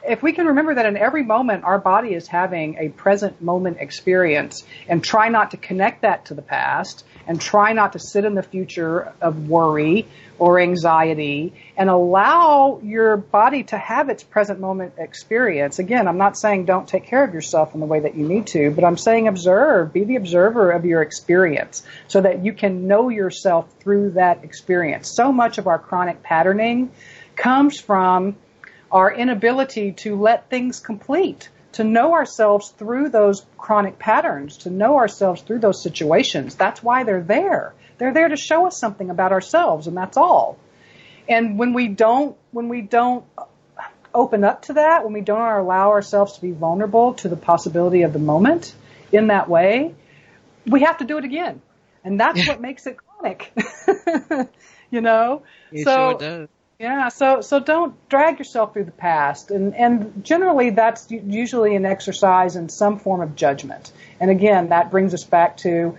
in every moment our body is having a present moment experience, and try not to connect that to the past, and try not to sit in the future of worry or anxiety, and allow your body to have its present moment experience. Again, I'm not saying don't take care of yourself in the way that you need to, but I'm saying be the observer of your experience so that you can know yourself through that experience. So much of our chronic patterning comes from our inability to let things complete, to know ourselves through those chronic patterns, to know ourselves through those situations. That's why they're there. They're there to show us something about ourselves, and that's all. And when we don't open up to that, when we don't allow ourselves to be vulnerable to the possibility of the moment in that way, we have to do it again. And that's what makes it chronic. It sure does. Yeah, so don't drag yourself through the past. And generally that's usually an exercise in some form of judgment. And again, that brings us back to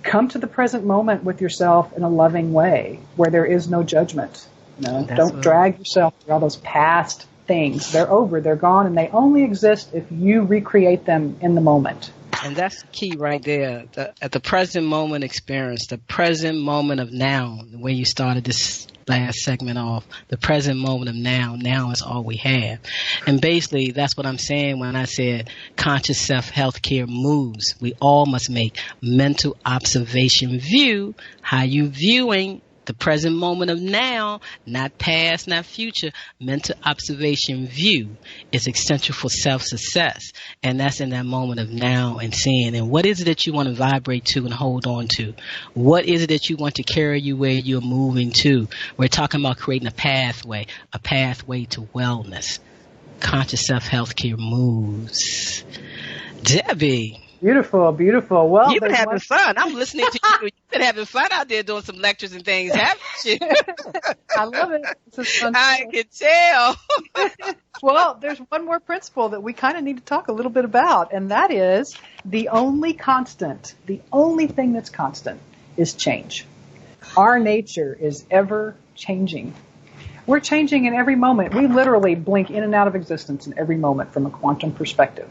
come to the present moment with yourself in a loving way where there is no judgment. Don't drag yourself through all those past things. They're over, they're gone, and they only exist if you recreate them in the moment. And that's the key right there. At the present moment experience, the present moment of now, the way you started this last segment off, the present moment of now. Now is all we have. And basically, that's what I'm saying when I said conscious self-healthcare moves. We all must make mental observation view. How you viewing the present moment of now, not past, not future. Mental observation view is essential for self-success. And that's in that moment of now and seeing. And what is it that you want to vibrate to and hold on to? What is it that you want to carry you where you're moving to? We're talking about creating a pathway to wellness. Conscious self-healthcare moves. Debbie. Beautiful, beautiful. Well, you've been having fun. I'm listening to you. You've been having fun out there doing some lectures and things, haven't you? I love it. This is fun. I can tell. Well, there's one more principle that we kind of need to talk a little bit about, and that is the only thing that's constant is change. Our nature is ever changing. We're changing in every moment. We literally blink in and out of existence in every moment from a quantum perspective,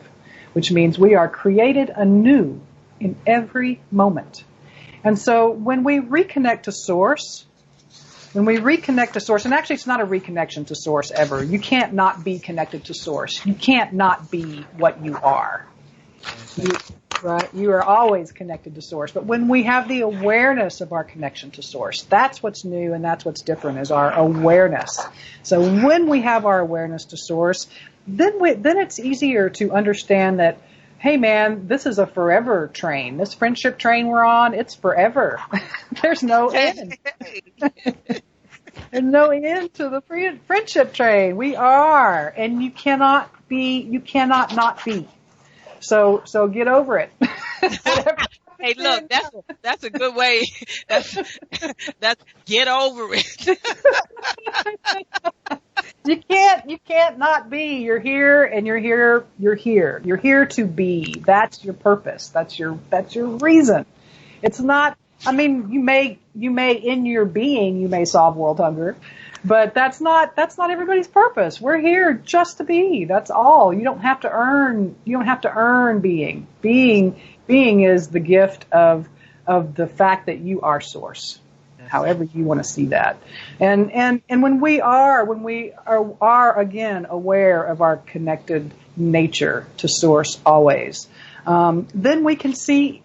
which means we are created anew in every moment. And so when we reconnect to source, and actually it's not a reconnection to source ever. You can't not be connected to source. You can't not be what you are. Right? You are always connected to source. But when we have the awareness of our connection to source, that's what's new and that's what's different is our awareness. So when we have our awareness to source, then it's easier to understand that, hey man, this is a forever train. This friendship train we're on, it's forever. There's no end. There's no end to the friendship train. We are, and you cannot not be. So get over it. Hey, look, that's a good way. That's get over it. You can't not be. You're here, and you're here. You're here to be. That's your purpose. That's your reason. It's not. I mean, you may in your being you may solve world hunger, but that's not everybody's purpose. We're here just to be. That's all. You don't have to earn being. Being is the gift of the fact that you are source. However you want to see that. And when we are again aware of our connected nature to source always, then we can see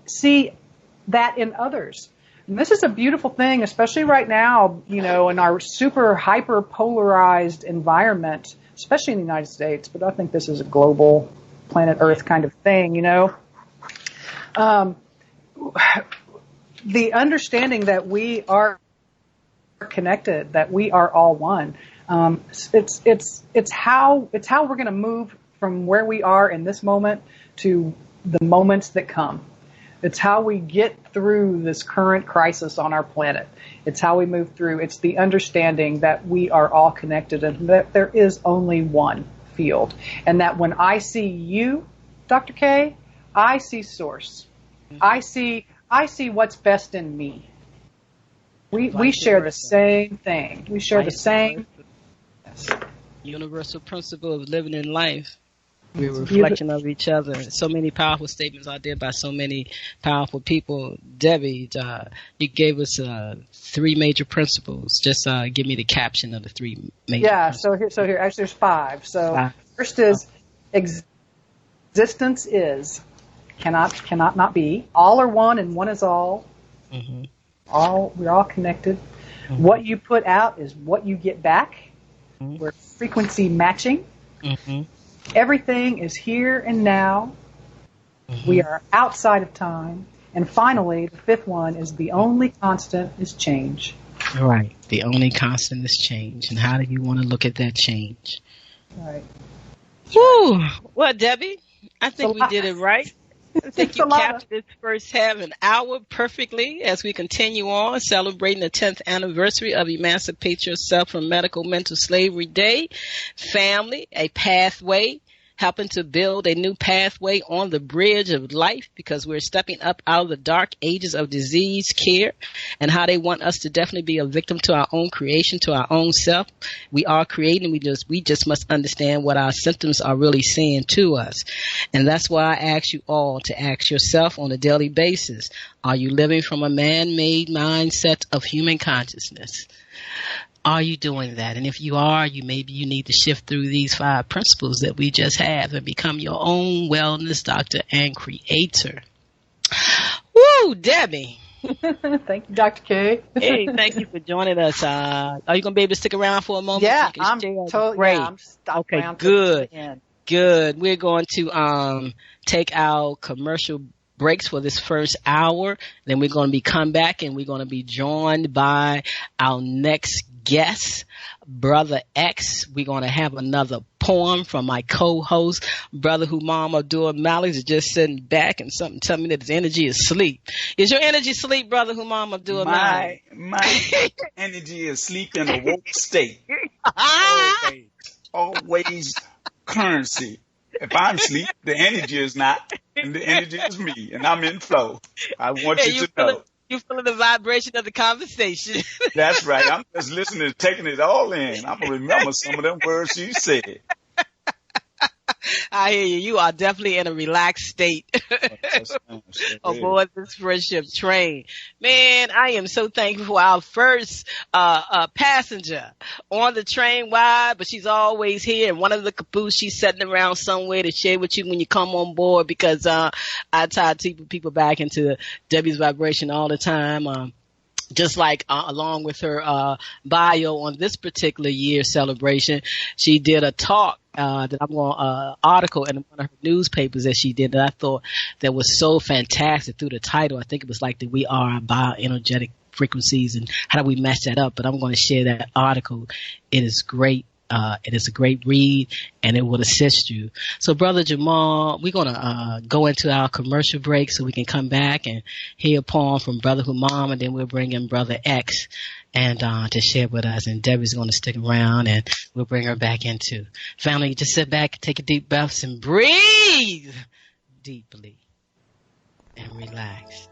that in others. And this is a beautiful thing, especially right now, in our super hyper polarized environment, especially in the United States, but I think this is a global planet Earth kind of thing, the understanding that we are connected, that we are all one. It's how we're going to move from where we are in this moment to the moments that come. It's how we get through this current crisis on our planet. It's how we move through. It's the understanding that we are all connected and that there is only one field. And that when I see you, Dr. K, I see source. I see what's best in me. We share the same thing. We share the same universal principle of living in life. We're a reflection of each other. So many powerful statements out there by so many powerful people. Debbie, you gave us 3 major principles. Just give me the caption of the 3 major principles. So here, actually there's 5. So first is existence is, cannot not be. All are one and one is all. Mm-hmm. We're all connected. Mm-hmm. What you put out is what you get back. Mm-hmm. We're frequency matching. Mm-hmm. Everything is here and now. Mm-hmm. We are outside of time. And finally, the 5th one is the only constant is change. Right. The only constant is change. And how do you want to look at that change? Right. Whew. Well, Debbie, I think we did it right. I think you captured this first half an hour perfectly as we continue on celebrating the 10th anniversary of Emancipate Yourself from Medical Mental Slavery Day. Family, a pathway, helping to build a new pathway on the bridge of life because we're stepping up out of the dark ages of disease care and how they want us to definitely be a victim to our own creation, to our own self. We are creating. We just must understand what our symptoms are really saying to us. And that's why I ask you all to ask yourself on a daily basis, are you living from a man-made mindset of human consciousness? Are you doing that? And if you are, maybe you need to shift through these 5 principles that we just have and become your own wellness doctor and creator. Woo, Debbie. Thank you, Dr. K. Hey, thank you for joining us. Are you going to be able to stick around for a moment? Yeah, I'm totally. Great. Yeah, I'm stuck okay, around good. Good. We're going to take our commercial breaks for this first hour. Then we're going to come back and we're going to be joined by our next guest, Brother X. We're going to have another poem from my co-host, Brother Humam Abdul-Malik, is just sitting back and something telling me that his energy is sleep. Is your energy sleep, Brother Humam Abdul-Malik? My energy is sleep in a woke state. Always currency. If I'm asleep, the energy is not, and the energy is me, and I'm in flow. I want you to know. You're feeling the vibration of the conversation. That's right. I'm just listening, taking it all in. I'm going to remember some of them words you said. I hear you. You are definitely in a relaxed state aboard this friendship train. Man, I am so thankful for our first passenger on the train. Why? But she's always here. And one of the caboose, she's sitting around somewhere to share with you when you come on board because I try to keep people back into Debbie's vibration all the time. Just like along with her bio on this particular year's celebration, she did a talk that I'm going article in one of her newspapers that she did that I thought that was so fantastic through the title. I think it was like that we are a bioenergetic frequencies and how do we match that up. But I'm going to share that article. It is great. It is a great read, and it will assist you. So, Brother Jamal, we're going to go into our commercial break so we can come back and hear a poem from Brother Humam, and then we'll bring in Brother X and to share with us. And Debbie's going to stick around, and we'll bring her back in too. Family, just sit back, take a deep breath, and breathe deeply and relax.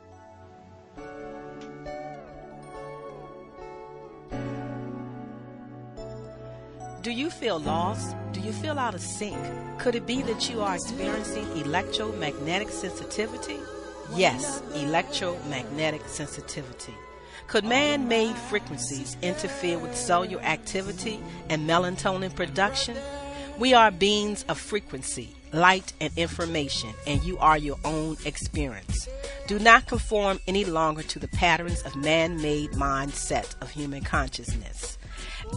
Do you feel lost? Do you feel out of sync? Could it be that you are experiencing electromagnetic sensitivity? Yes, electromagnetic sensitivity. Could man-made frequencies interfere with cellular activity and melatonin production? We are beings of frequency, light, and information, and you are your own experience. Do not conform any longer to the patterns of man-made mindset of human consciousness.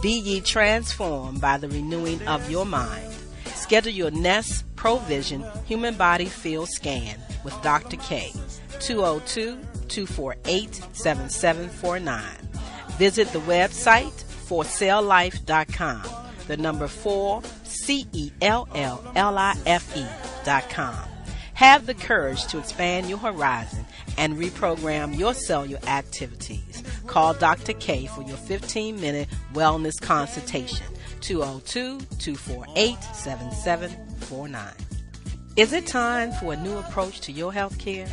Be ye transformed by the renewing of your mind. Schedule your Nest Provision Human Body Field Scan with Dr. K, 202-248-7749. Visit the website forcelllife.com, the number 4CELLLIFE.com. Have the courage to expand your horizon and reprogram your cellular activities. Call Dr. K for your 15-minute wellness consultation, 202-248-7749. Is it time for a new approach to your health care?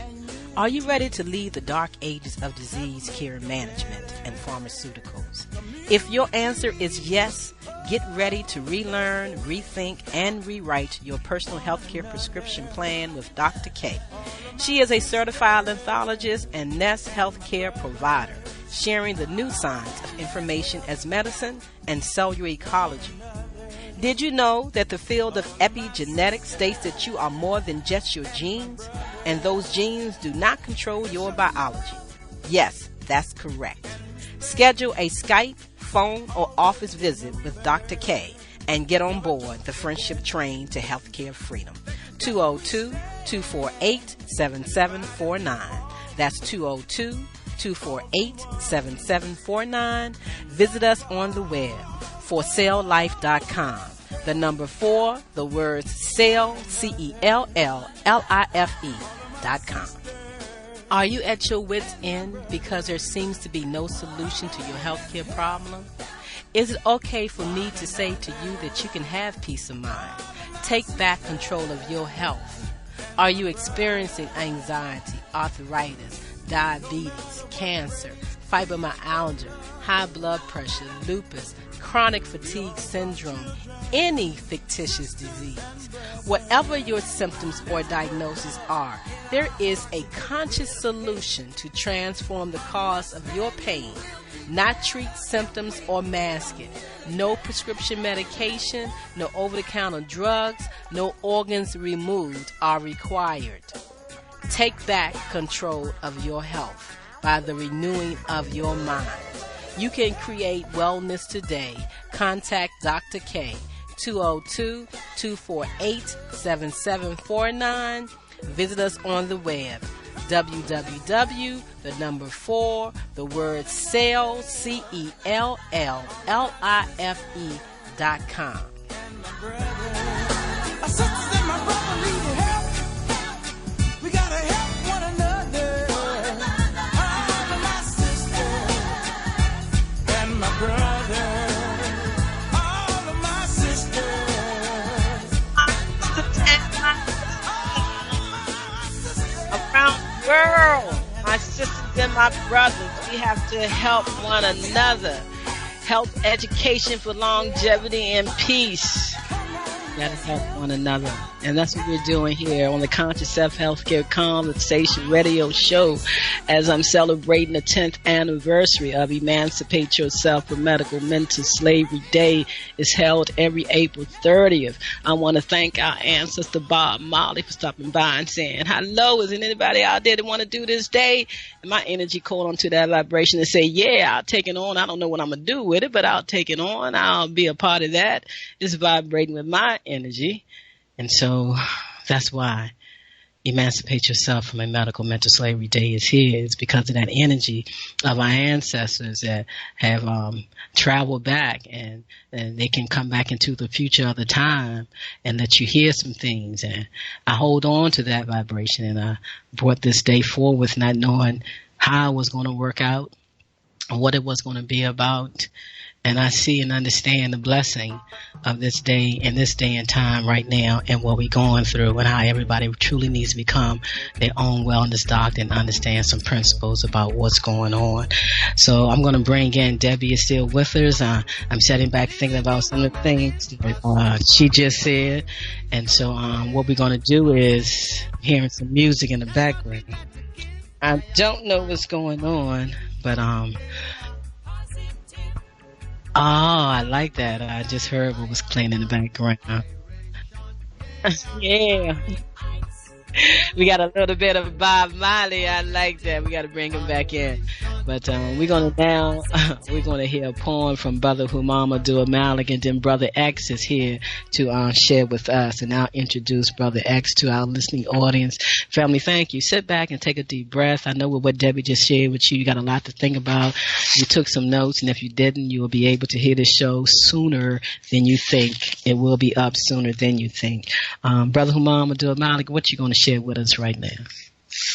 Are you ready to leave the dark ages of disease care management and pharmaceuticals? If your answer is yes, get ready to relearn, rethink, and rewrite your personal healthcare prescription plan with Dr. K. She is a certified lymphologist and Nest healthcare provider, sharing the new science of information as medicine and cellular ecology. Did you know that the field of epigenetics states that you are more than just your genes, and those genes do not control your biology? Yes, that's correct. Schedule a Skype, phone, or office visit with Dr. K and get on board the friendship train to healthcare freedom. 202-248-7749. That's 202-248-7749. Visit us on the web, forcelllife.com. The number 4, the words cell, CELLLIFE.com. Are you at your wit's end because there seems to be no solution to your healthcare problem? Is it okay for me to say to you that you can have peace of mind? Take back control of your health. Are you experiencing anxiety, arthritis, diabetes, cancer, fibromyalgia, high blood pressure, lupus, chronic fatigue syndrome, any fictitious disease? Whatever your symptoms or diagnosis are, there is a conscious solution to transform the cause of your pain. Not treat symptoms or mask it. No prescription medication, no over-the-counter drugs, no organs removed are required. Take back control of your health by the renewing of your mind. You can create wellness today. Contact Dr. K, 202-248-7749. Visit us on the web, www.4, the word cell, CELLLIFE.com. World, my sisters and my brothers, we have to help one another. Health education for longevity and peace. Gotta help one another. And that's what we're doing here on the Conscious Self-Healthcare Conversation Radio Show as I'm celebrating the 10th anniversary of Emancipate Yourself from Medical Mental Slavery Day. Is held every April 30th. I want to thank our ancestor Bob Marley for stopping by and saying, hello, is there anybody out there that want to do this day? And my energy called onto that vibration and say, yeah, I'll take it on. I don't know what I'm going to do with it, but I'll take it on. I'll be a part of that. It's vibrating with my energy. And so that's why Emancipate Yourself from a Medical Mental Slavery Day is here. It's because of that energy of our ancestors that have traveled back, and they can come back into the future of the time and let you hear some things. And I hold on to that vibration, and I brought this day forward not knowing how it was going to work out, what it was going to be about. And I see and understand the blessing of this day and this day and time right now and what we're going through, and how everybody truly needs to become their own wellness doctor and understand some principles about what's going on. So I'm going to bring in Debbie is still with us. I'm sitting back thinking about some of the things that she just said. And so what we're going to do is hearing some music in the background. I don't know what's going on, but oh, I like that. I just heard what was playing in the background. Yeah. We got a little bit of Bob Marley. I like that. We got to bring him back in. But we're going to hear a poem from Brother Muhammadu Malik, and then Brother X is here to share with us. And I'll introduce Brother X to our listening audience. Family, thank you. Sit back and take a deep breath. I know with what Debbie just shared with you got a lot to think about. You took some notes, and if you didn't, you will be able to hear the show sooner than you think. It will be up sooner than you think. Brother Muhammadu Malik, what you going to share with us right now?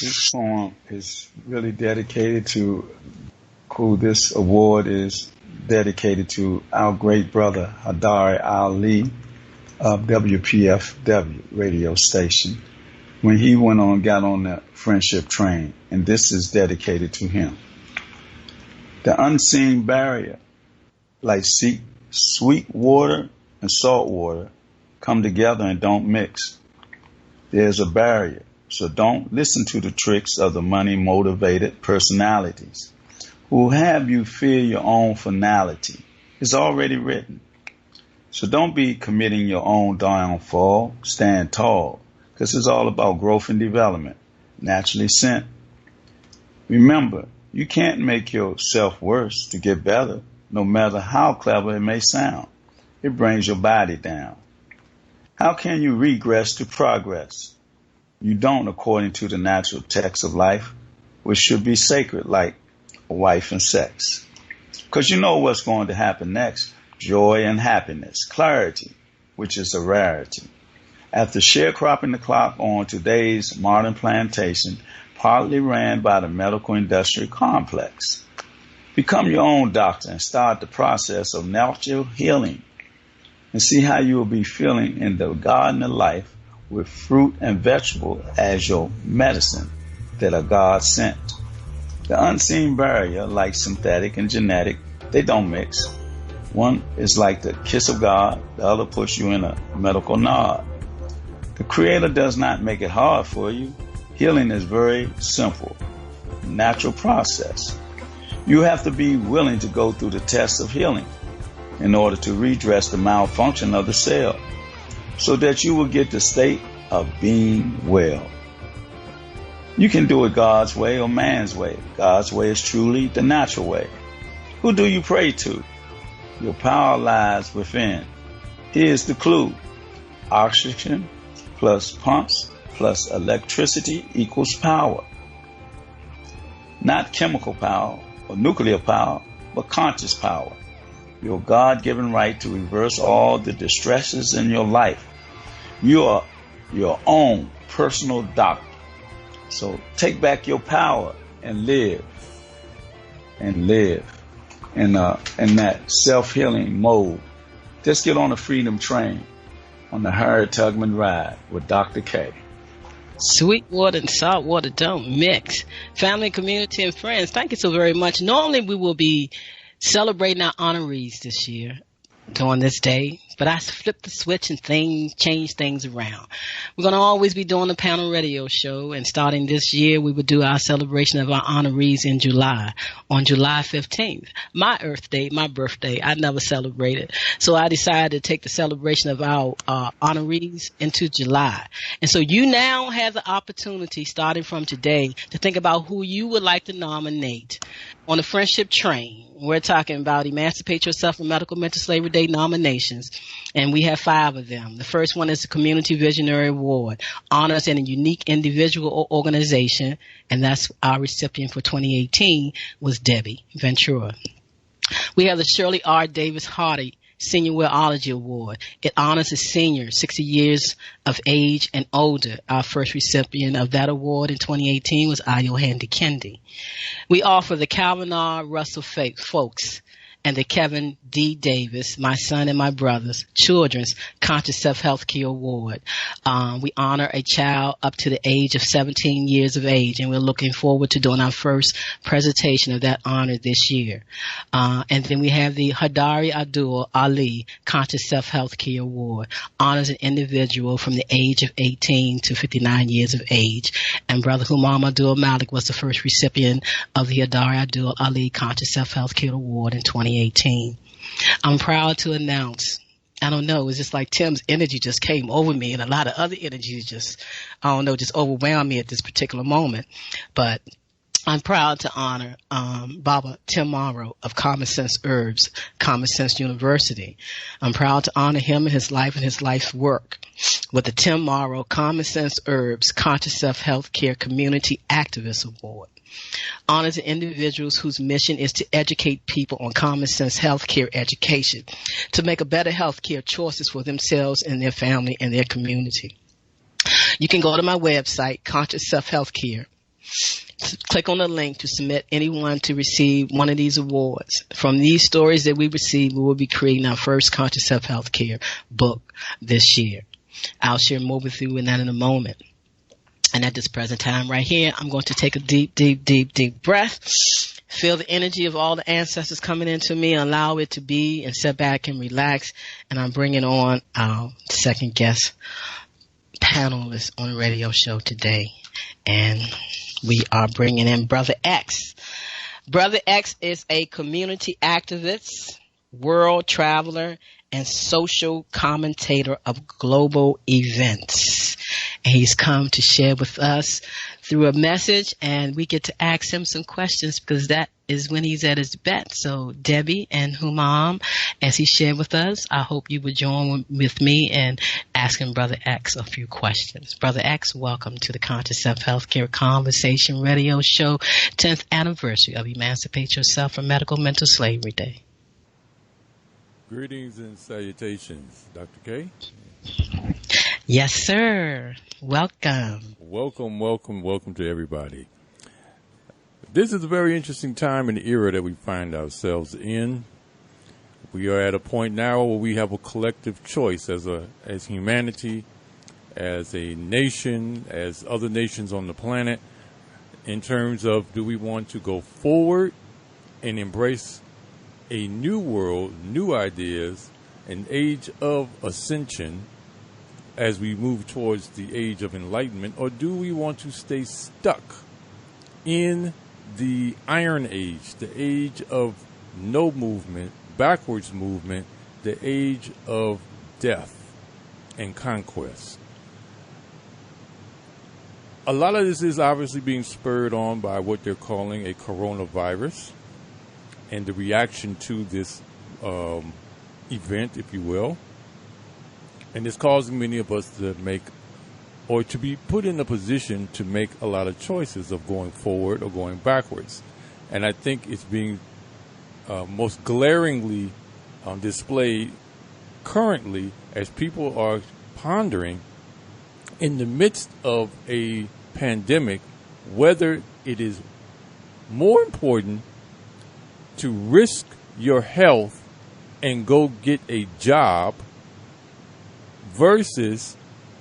This poem is really dedicated to who this award is dedicated to, our great brother Hadari Ali of WPFW radio station, when he got on the friendship train, and this is dedicated to him. The unseen barrier, like sweet water and salt water, come together and don't mix. There's a barrier. So don't listen to the tricks of the money-motivated personalities who have you fear your own finality. It's already written. So don't be committing your own downfall. Stand tall, because it's all about growth and development, naturally sent. Remember, you can't make yourself worse to get better, no matter how clever it may sound. It brings your body down. How can you regress to progress? You don't, according to the natural text of life, which should be sacred, like a wife and sex. Because you know what's going to happen next. Joy and happiness, clarity, which is a rarity. After sharecropping the clock on today's modern plantation, partly ran by the medical industrial complex, become your own doctor and start the process of natural healing, and see how you will be feeling in the garden of life, with fruit and vegetable as your medicine that are God sent. The unseen barrier, like synthetic and genetic, they don't mix. One is like the kiss of God, the other puts you in a medical nod. The Creator does not make it hard for you. Healing is very simple, natural process. You have to be willing to go through the test of healing in order to redress the malfunction of the cell, so that you will get the state of being well. You can do it God's way or man's way. God's way is truly the natural way. Who do you pray to? Your power lies within. Here's the clue. Oxygen plus pumps plus electricity equals power. Not chemical power or nuclear power, but conscious power. Your God-given right to reverse all the distresses in your life. You are your own personal doctor. So take back your power and live in that self-healing mode. Just get on the freedom train on the Harriet Tubman ride with Dr. K. Sweet water and salt water don't mix. Family, community, and friends, thank you so very much. Normally we will be celebrating our honorees this year during this day, but I flipped the switch and changed things around. We're going to always be doing the panel radio show, and starting this year, we would do our celebration of our honorees in July, on July 15th. My Earth Day, my birthday, I never celebrated, so I decided to take the celebration of our honorees into July. And so you now have the opportunity, starting from today, to think about who you would like to nominate on the friendship train. We're talking about Emancipate Yourself from Medical Mental Slavery Day nominations, and we have 5 of them. The first one is the Community Visionary Award, honors in a unique individual or organization, and that's our recipient for 2018 was Debbie Ventura. We have the Shirley R. Davis Hardy Senior Wearology Award. It honors a senior 60 years of age and older. Our first recipient of that award in 2018 was Ayo Handy Kendi. We offer the Calvin R. Russell Folks and the Kevin D. Davis, my son and my brother's children's Conscious Self-Healthcare Award. We honor a child up to the age of 17 years of age, and we're looking forward to doing our first presentation of that honor this year. And then we have the Hadari Abdul Ali Conscious Self-Healthcare Award, honors an individual from the age of 18 to 59 years of age. And Brother Humam Abdul Malik was the first recipient of the Hadari Abdul Ali Conscious Self-Healthcare Award in 2018. I'm proud to announce, I don't know, it's just like Tim's energy just came over me, and a lot of other energies just, I don't know, just overwhelmed me at this particular moment. But I'm proud to honor Baba Tim Morrow of Common Sense Herbs, Common Sense University. I'm proud to honor him and his life and his life's work with the Tim Morrow Common Sense Herbs Conscious Self-Healthcare Community Activist Award. Honors individuals whose mission is to educate people on common sense healthcare education to make a better healthcare choices for themselves and their family and their community. You can go to my website, Conscious Self-Healthcare. Click on the link to submit anyone to receive one of these awards. From these stories that we receive, we will be creating our first Conscious Self-Healthcare book this year. I'll share more with you in that in a moment. And at this present time right here, I'm going to take a deep, deep, deep, deep breath. Feel the energy of all the ancestors coming into me. Allow it to be and sit back and relax. And I'm bringing on our second guest panelist on the radio show today. And we are bringing in Brother X. Brother X is a community activist, world traveler, and social commentator of global events. And he's come to share with us through a message, and we get to ask him some questions because that is when he's at his best. So Debbie and Humam, as he shared with us, I hope you would join with me in asking Brother X a few questions. Brother X, welcome to the Conscious Self-Healthcare Conversation Radio Show, 10th anniversary of Emancipate Yourself from Medical Mental Slavery Day. Greetings and salutations, Dr. K. Yes, sir. Welcome. Welcome to everybody. This is a very interesting time in the era that we find ourselves in. We are at a point now where we have a collective choice as humanity, as a nation, as other nations on the planet, in terms of do we want to go forward and embrace a new world, new ideas, an age of ascension as we move towards the age of enlightenment, or do we want to stay stuck in the Iron Age, the age of no movement, backwards movement, the age of death and conquest? A lot of this is obviously being spurred on by what they're calling a coronavirus and the reaction to this event, if you will. And it's causing many of us to make, or to be put in a position to make a lot of choices of going forward or going backwards. And I think it's being most glaringly displayed currently as people are pondering in the midst of a pandemic whether it is more important to risk your health and go get a job versus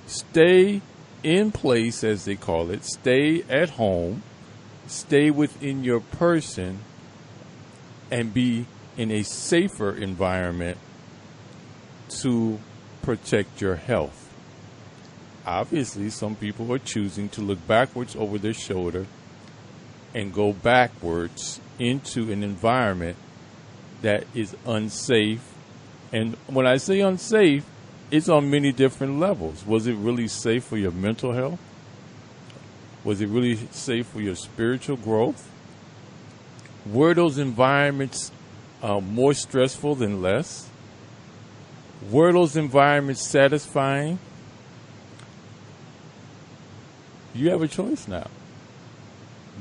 stay in place, as they call it, stay at home, stay within your person, and be in a safer environment to protect your health. Obviously, some people are choosing to look backwards over their shoulder and go backwards into an environment that is unsafe. And when I say unsafe, it's on many different levels. Was it really safe for your mental health? Was it really safe for your spiritual growth? Were those environments more stressful than less? Were those environments satisfying? You have a choice now.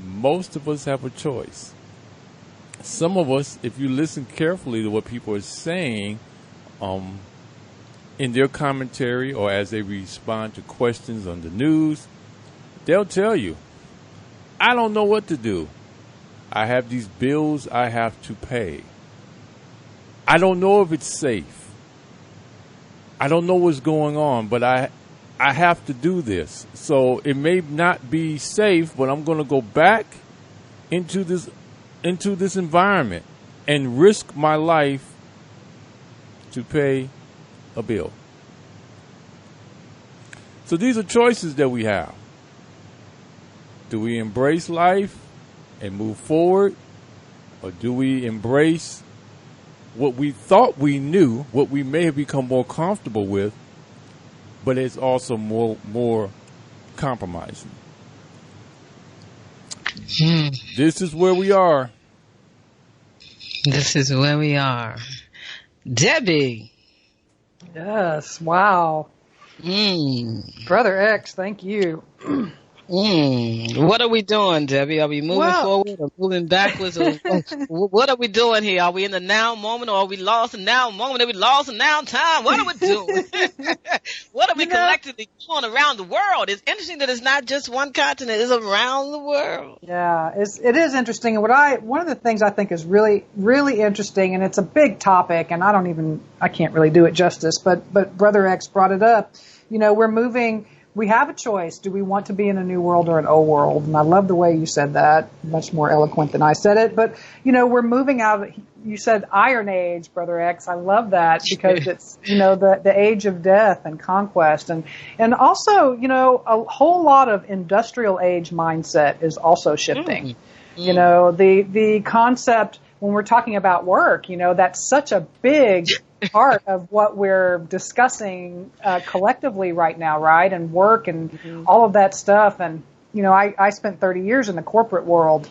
Most of us have a choice. Some of us, if you listen carefully to what people are saying in their commentary or as they respond to questions on the news, they'll tell you, I don't know what to do. I have these bills I have to pay. I don't know if it's safe. I don't know what's going on, but I have to do this. So it may not be safe, but I'm going to go back into this environment and risk my life to pay a bill. So these are choices that we have. Do we embrace life and move forward, or do we embrace what we thought we knew, what we may have become more comfortable with, but it's also more compromising? This is where we are. This is where we are. Debbie. Yes. Wow. Brother X, thank you. What are we doing, Debbie? Are we moving forward or moving backwards? Or what are we doing here? Are we in the now moment, or are we lost in now moment? Are we lost in now time? What are we doing? What are we collectively doing around the world? It's interesting that it's not just one continent; it's around the world. Yeah, it is interesting. And one of the things I think is really, really interesting, and it's a big topic, and I can't really do it justice, but Brother X brought it up. We're moving. We have a choice. Do we want to be in a new world or an old world? And I love the way you said that. Much more eloquent than I said it. But, we're moving out. You said Iron Age, Brother X. I love that because it's, the age of death and conquest. And also, a whole lot of industrial age mindset is also shifting. The concept when we're talking about work, that's such a big part of what we're discussing collectively right now, right? And work and all of that stuff. And, I spent 30 years in the corporate world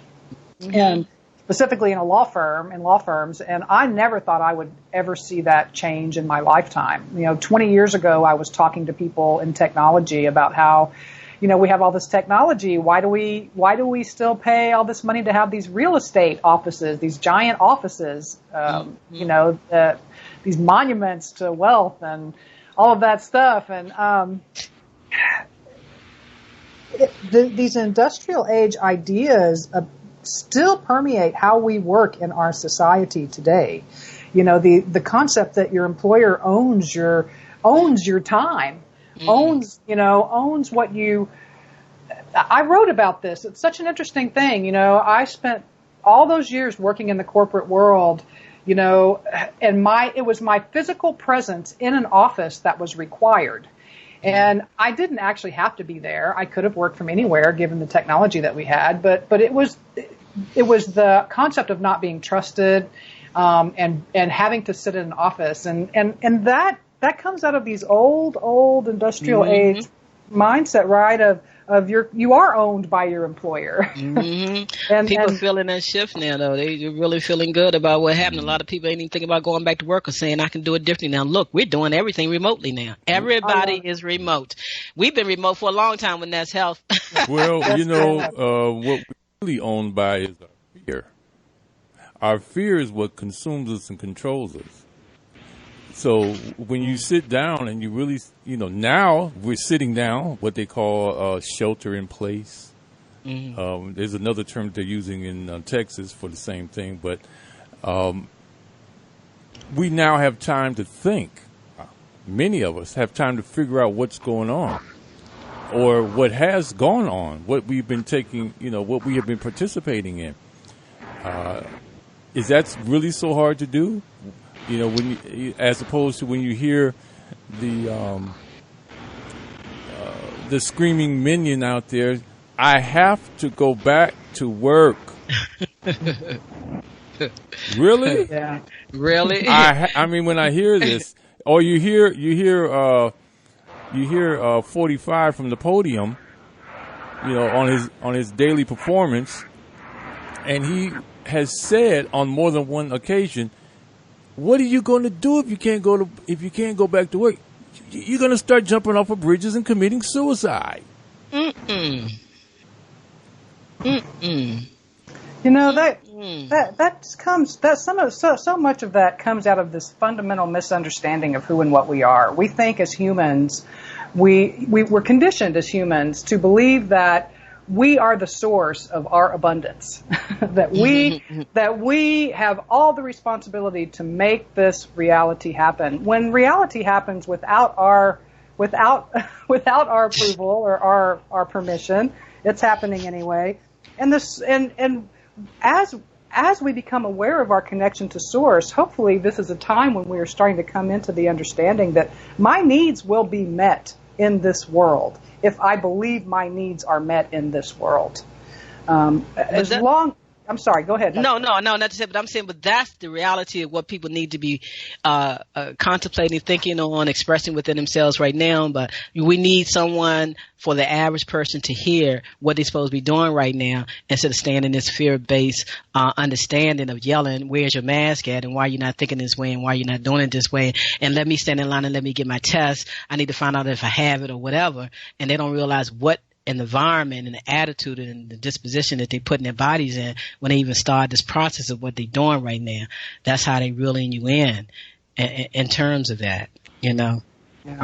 and specifically in law firms. And I never thought I would ever see that change in my lifetime. 20 years ago, I was talking to people in technology about how, we have all this technology. Why do we still pay all this money to have these real estate offices, these giant offices, these monuments to wealth and all of that stuff? And these industrial age ideas still permeate how we work in our society today. The concept that your employer owns your time. Owns what you. I wrote about this. It's such an interesting thing. I spent all those years working in the corporate world, and it was my physical presence in an office that was required. And I didn't actually have to be there. I could have worked from anywhere given the technology that we had, but it was the concept of not being trusted, and having to sit in an office. And that comes out of these old industrial age mindset, right? Of you are owned by your employer. And people feeling that shift now, though. They're really feeling good about what happened. A lot of people ain't even thinking about going back to work or saying I can do it differently now. Look, we're doing everything remotely now. Everybody is remote. We've been remote for a long time when that's health. Well, what we're really owned by is our fear. Our fear is what consumes us and controls us. So when you sit down and you really, now we're sitting down, what they call shelter in place. There's another term they're using in Texas for the same thing. But we now have time to think. Many of us have time to figure out what's going on or what has gone on, what we've been taking, what we have been participating in. Is that really so hard to do? When as opposed to when you hear the screaming minion out there, I have to go back to work. Really? Yeah. Really? I mean, when I hear this, or you hear 45 from the podium, on his daily performance, and has said on more than one occasion, what are you going to do if you can't go back to work? You're going to start jumping off of bridges and committing suicide. You know, so much of that comes out of this fundamental misunderstanding of who and what we are. We think as humans, we're conditioned as humans to believe that we are the source of our abundance, that we have all the responsibility to make this reality happen. When reality happens without our approval or our permission, it's happening anyway. And as we become aware of our connection to source, hopefully this is a time when we are starting to come into the understanding that my needs will be met in this world if I believe my needs are met in this world. I'm sorry, go ahead. No, not to say, but I'm saying, but that's the reality of what people need to be contemplating, thinking on, expressing within themselves right now. But we need someone for the average person to hear what they're supposed to be doing right now instead of staying in this fear-based understanding of yelling, where's your mask at, and why you're not thinking this way, and why you're not doing it this way, and let me stand in line and let me get my test. I need to find out if I have it or whatever. And they don't realize what and the environment and the attitude and the disposition that they put in their bodies in when they even start this process of what they're doing right now. That's how they reeling you in terms of that, you know. Yeah.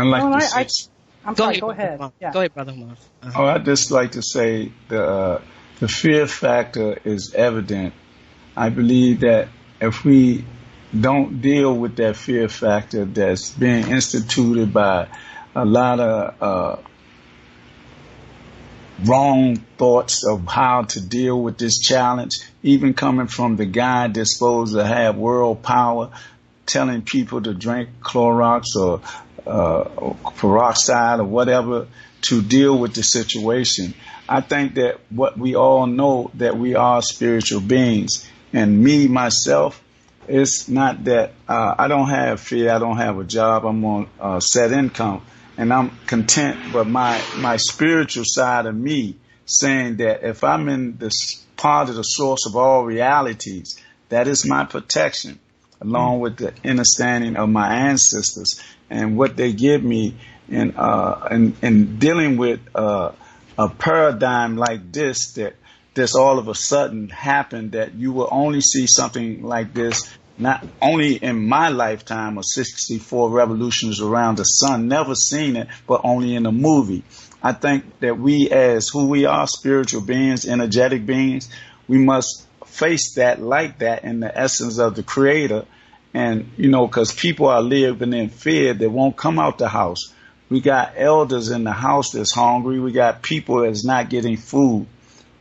I'm sorry, go ahead. Yeah. Go ahead, Brother Moss. Oh, I'd just like to say the fear factor is evident. I believe that if we don't deal with that fear factor that's being instituted by a lot of wrong thoughts of how to deal with this challenge, even coming from the guy that's supposed to have world power, telling people to drink Clorox or peroxide or whatever to deal with the situation. I think that what we all know, that we are spiritual beings. And me, myself, it's not that I don't have fear. I don't have a job. I'm on set income. And I'm content, but my spiritual side of me saying that if I'm in this part of the source of all realities, that is my protection, along with the understanding of my ancestors and what they give me in dealing with a paradigm like this that's all of a sudden happened, that you will only see something like this not only in my lifetime of 64 revolutions around the sun, never seen it, but only in a movie. I think that we, as who we are, spiritual beings, energetic beings, we must face that like that in the essence of the Creator. And, you know, because people are living in fear, they won't come out the house. We got elders in the house that's hungry. We got people that's not getting food.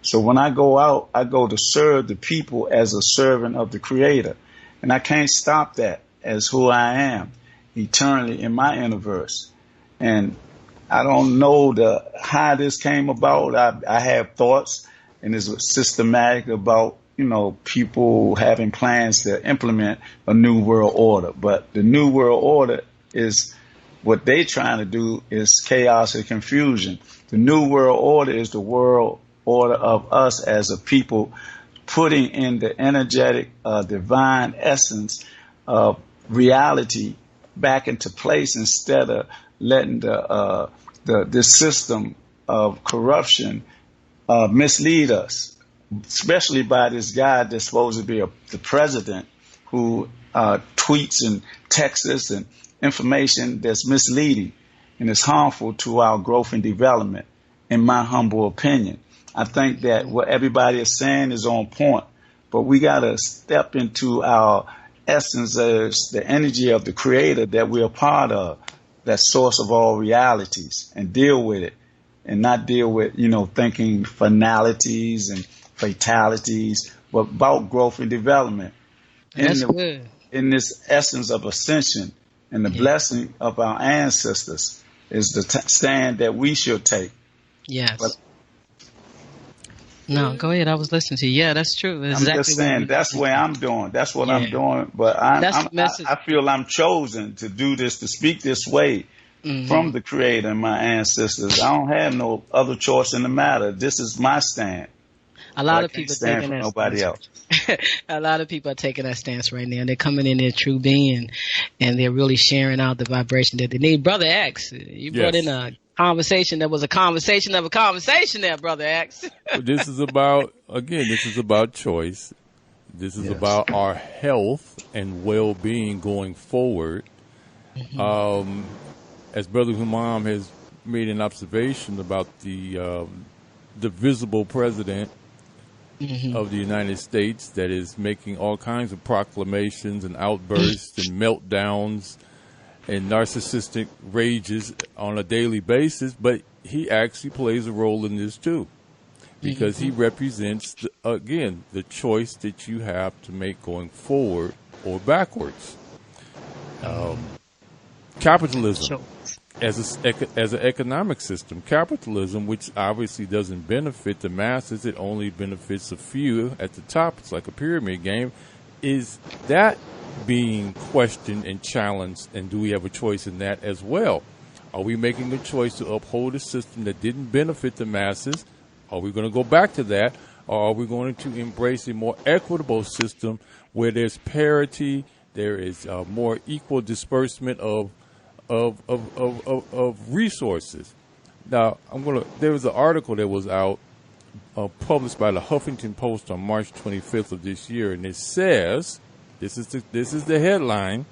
So when I go out, I go to serve the people as a servant of the Creator. And I can't stop that as who I am eternally in my universe. And I don't know how this came about. I have thoughts, and it's systematic about, you know, people having plans to implement a new world order. But the new world order is what they trying to do is chaos and confusion. The new world order is the world order of us as a people, putting in the energetic, divine essence of reality back into place instead of letting the system of corruption mislead us, especially by this guy that's supposed to be the president who tweets and texts us and information that's misleading and is harmful to our growth and development, in my humble opinion. I think that what everybody is saying is on point, but we got to step into our essence as the energy of the Creator that we're a part of, that source of all realities, and deal with it, and not deal with, you know, thinking finalities and fatalities, but about growth and development. That's good. In this essence of ascension and the blessing of our ancestors is the stand that we should take. Yes. But, no, go ahead. I was listening to you. Yeah, that's true. That's I'm just saying that's what I'm doing. That's what I'm doing. But I feel I'm chosen to do this, to speak this way from the Creator and my ancestors. I don't have no other choice in the matter. This is my stand. A lot of people stand for nobody else. A lot of people are taking that stance right now. They're coming in their true being, and they're really sharing out the vibration that they need. Brother X, you brought in a conversation that was a conversation of a conversation there, Brother X. This is about choice. This is about our health and well-being going forward. Mm-hmm. As Brother Humam has made an observation about the visible president of the United States that is making all kinds of proclamations and outbursts and meltdowns and narcissistic rages on a daily basis, but he actually plays a role in this too, because he represents, the choice that you have to make going forward or backwards. Capitalism as an economic system, capitalism, which obviously doesn't benefit the masses, it only benefits a few at the top. It's like a pyramid game. Is that being questioned and challenged, and do we have a choice in that as well? Are we making a choice to uphold a system that didn't benefit the masses? Are we going to go back to that, or are we going to embrace a more equitable system where there's parity, there is more equal disbursement of resources? Now, there was an article that was out, published by the Huffington Post on March 25th of this year, and it says, this is the headline: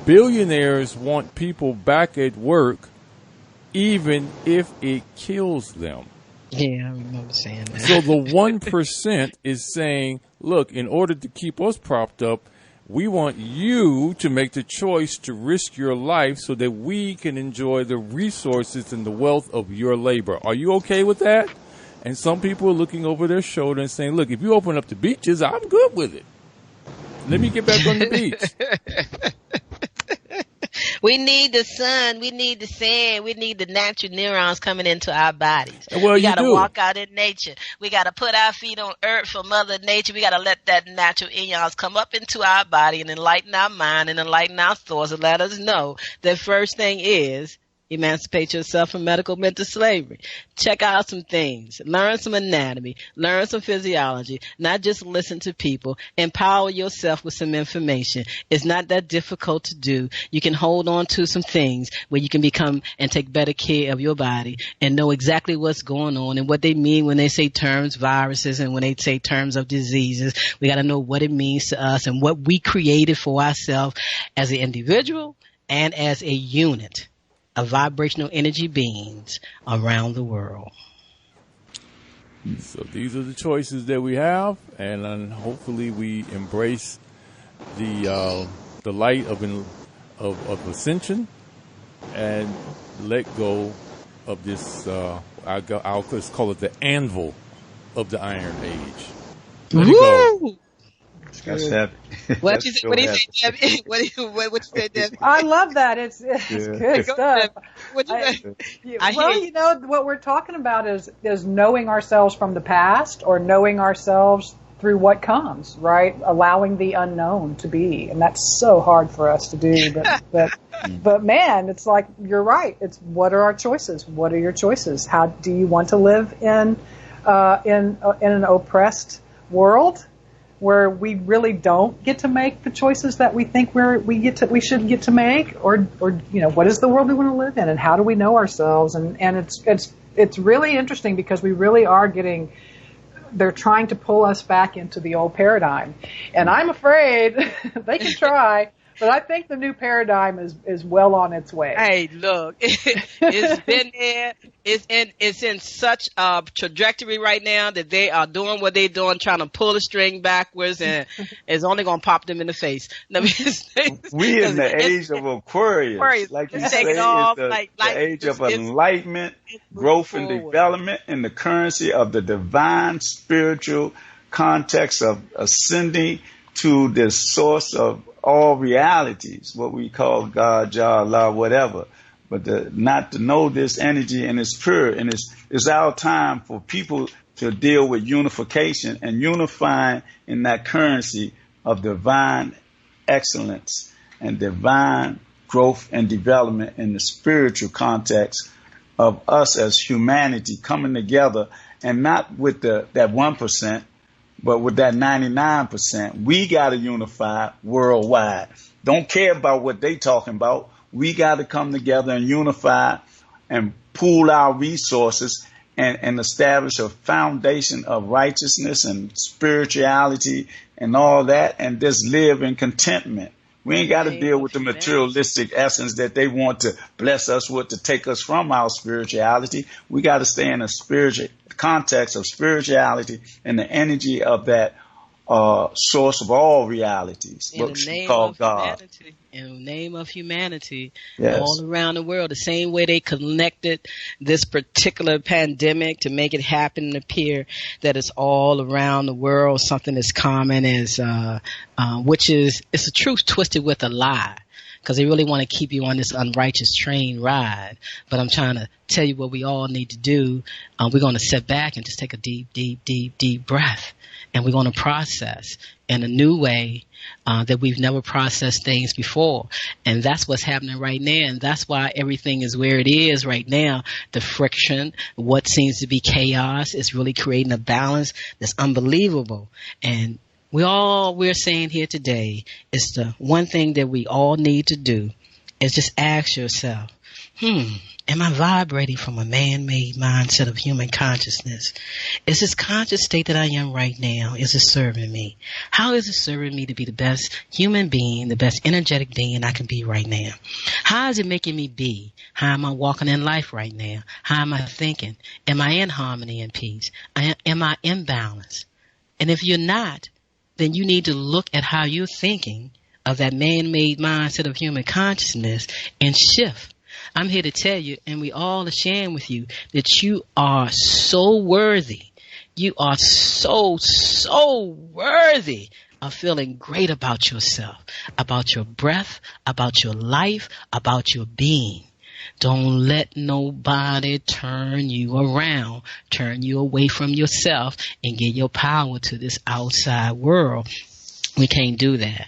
billionaires want people back at work even if it kills them. Yeah, I remember saying that. So the 1% is saying, look, in order to keep us propped up, we want you to make the choice to risk your life so that we can enjoy the resources and the wealth of your labor. Are you okay with that? And some people are looking over their shoulder and saying, look, if you open up the beaches, I'm good with it. Let me get back on the beach. We need the sun. We need the sand. We need the natural neurons coming into our bodies. Well, we got to walk out in nature. We got to put our feet on earth for Mother Nature. We got to let that natural eons come up into our body and enlighten our mind and enlighten our thoughts and let us know the first thing is emancipate yourself from medical mental slavery. Check out some things. Learn some anatomy. Learn some physiology. Not just listen to people. Empower yourself with some information. It's not that difficult to do. You can hold on to some things where you can become and take better care of your body and know exactly what's going on and what they mean when they say terms viruses and when they say terms of diseases. We got to know what it means to us and what we created for ourselves as an individual and as a unit of vibrational energy beings around the world. So these are the choices that we have, and hopefully we embrace the light of ascension and let go of this. I'll just call it the anvil of the Iron Age. Let it go. That's happy. What you say, Debbie? What you say, Debbie? I love that. It's good stuff. What we're talking about is knowing ourselves from the past or knowing ourselves through what comes, right? Allowing the unknown to be. And that's so hard for us to do. But man, it's like, you're right. It's what are our choices? What are your choices? How do you want to live in an oppressed world where we really don't get to make the choices that we think we should get to make, or what is the world we want to live in, and how do we know ourselves? And it's really interesting because we really are they're trying to pull us back into the old paradigm, and I'm afraid they can try. But I think the new paradigm is well on its way. Hey, look, it's been there. It's in such a trajectory right now that they are doing what they're doing, trying to pull the string backwards, and it's only going to pop them in the face. We in the age of Aquarius. Like you say, it's the age of enlightenment, growth and development, and the currency of the divine spiritual context of ascending to the source of all realities, what we call God, Jah, Allah, whatever. But not to know this energy, and it's pure, and it's our time for people to deal with unification and unifying in that currency of divine excellence and divine growth and development in the spiritual context of us as humanity coming together, and not with that 1%, But with that 99%, we got to unify worldwide. Don't care about what they talking about. We got to come together and unify and pool our resources and establish a foundation of righteousness and spirituality and all that, and just live in contentment. We ain't got to deal with the materialistic essence that they want to bless us with to take us from our spirituality. We got to stay in a spiritual context of spirituality and the energy of that source of all realities, what we call God. In the name of humanity, yes. All around the world, the same way they connected this particular pandemic to make it happen and appear that it's all around the world, something as common as, which is, it's a truth twisted with a lie. Because they really want to keep you on this unrighteous train ride. But I'm trying to tell you what we all need to do. We're going to sit back and just take a deep breath. And we're going to process in a new way that we've never processed things before. And that's what's happening right now. And that's why everything is where it is right now. The friction, what seems to be chaos, is really creating a balance that's unbelievable. And we're saying here today is the one thing that we all need to do is just ask yourself, am I vibrating from a man-made mindset of human consciousness? Is this conscious state that I am right now, is it serving me? How is it serving me to be the best human being, the best energetic being I can be right now? How is it making me be? How am I walking in life right now? How am I thinking? Am I in harmony and peace? Am I in balance? And if you're not, then you need to look at how you're thinking of that man-made mindset of human consciousness and shift. I'm here to tell you, and we all are sharing with you, that you are so worthy. You are so worthy of feeling great about yourself, about your breath, about your life, about your being. Don't let nobody turn you around, turn you away from yourself and give your power to this outside world. We can't do that.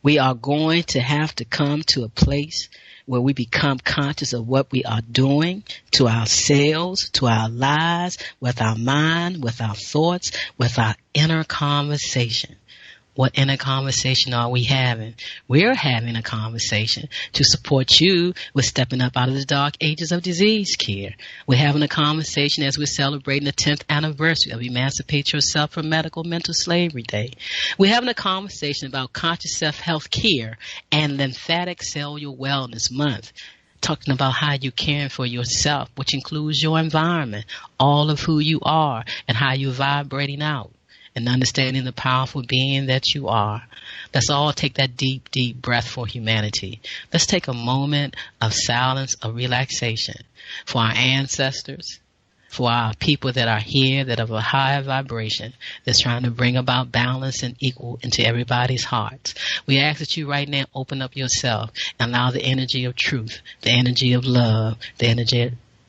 We are going to have to come to a place where we become conscious of what we are doing to ourselves, to our lives, with our mind, with our thoughts, with our inner conversation. What inner conversation are we having? We're having a conversation to support you with stepping up out of the dark ages of disease care. We're having a conversation as we're celebrating the 10th anniversary of Emancipate Yourself from Medical Mental Slavery Day. We're having a conversation about conscious self-healthcare and Lymphatic Cellular Wellness Month. Talking about how you're caring for yourself, which includes your environment, all of who you are, and how you're vibrating out. And understanding the powerful being that you are. Let's all take that deep breath for humanity. Let's take a moment of silence, of relaxation for our ancestors, for our people that are here that have a higher vibration that's trying to bring about balance and equal into everybody's hearts. We ask that you right now open up yourself and allow the energy of truth, the energy of love, the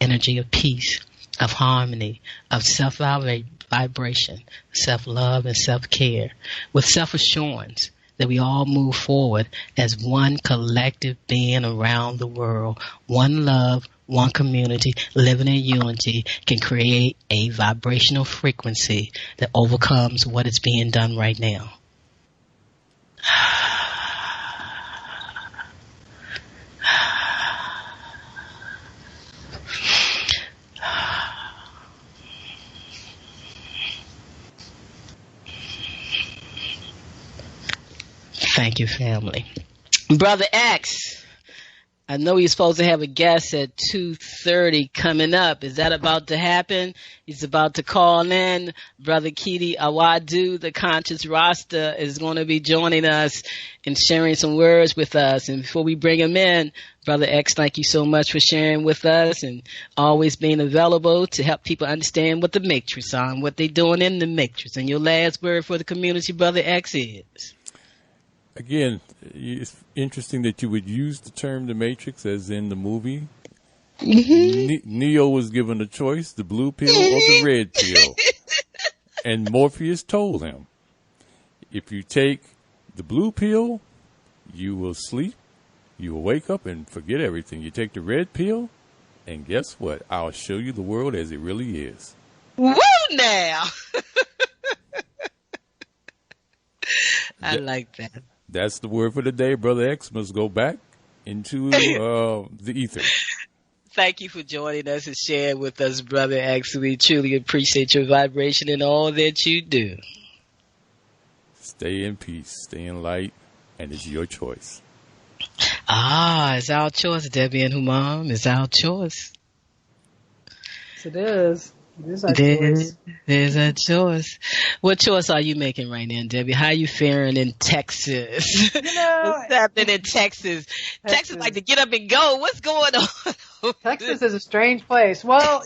energy of peace, of harmony, of self-vibration, self-love, and self-care, with self-assurance that we all move forward as one collective being around the world. One love, one community, living in unity can create a vibrational frequency that overcomes what is being done right now. Thank you, family. Brother X, I know you're supposed to have a guest at 2:30 coming up. Is that about to happen? He's about to call in. Brother Kidi Awadu, the Conscious Rasta, is going to be joining us and sharing some words with us. And before we bring him in, Brother X, thank you so much for sharing with us and always being available to help people understand what the matrix are and what they're doing in the matrix. And your last word for the community, Brother X, is? Again, it's interesting that you would use the term the Matrix as in the movie. Neo was given a choice, the blue pill or the red pill. And Morpheus told him, if you take the blue pill, you will sleep, you will wake up and forget everything. You take the red pill, and guess what? I'll show you the world as it really is. Woo now! I like that. That's the word for the day. Brother X must go back into the ether. Thank you for joining us and sharing with us, Brother X. We truly appreciate your vibration and all that you do. Stay in peace, stay in light, and it's your choice. It's our choice, Debbie and Humam. It's our choice. Yes, it is. It is our choice. There's a choice. What choice are you making right now, Debbie? How are you faring in Texas? You know, What's happening in Texas? Texas like to get up and go. What's going on? Texas is a strange place. Well,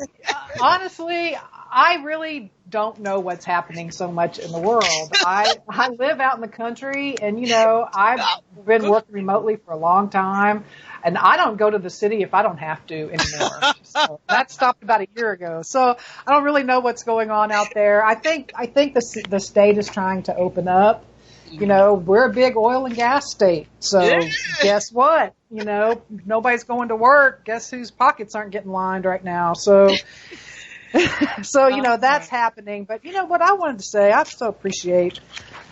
honestly, I really don't know what's happening so much in the world. I live out in the country, and, you know, I've been working remotely for a long time, and I don't go to the city if I don't have to anymore. So that stopped about a year ago. So I don't really know what's going on out there. I think the state is trying to open up. You know, we're a big oil and gas state. So guess what? You know, nobody's going to work. Guess whose pockets aren't getting lined right now? So you know, that's happening. But you know what I wanted to say, I so appreciate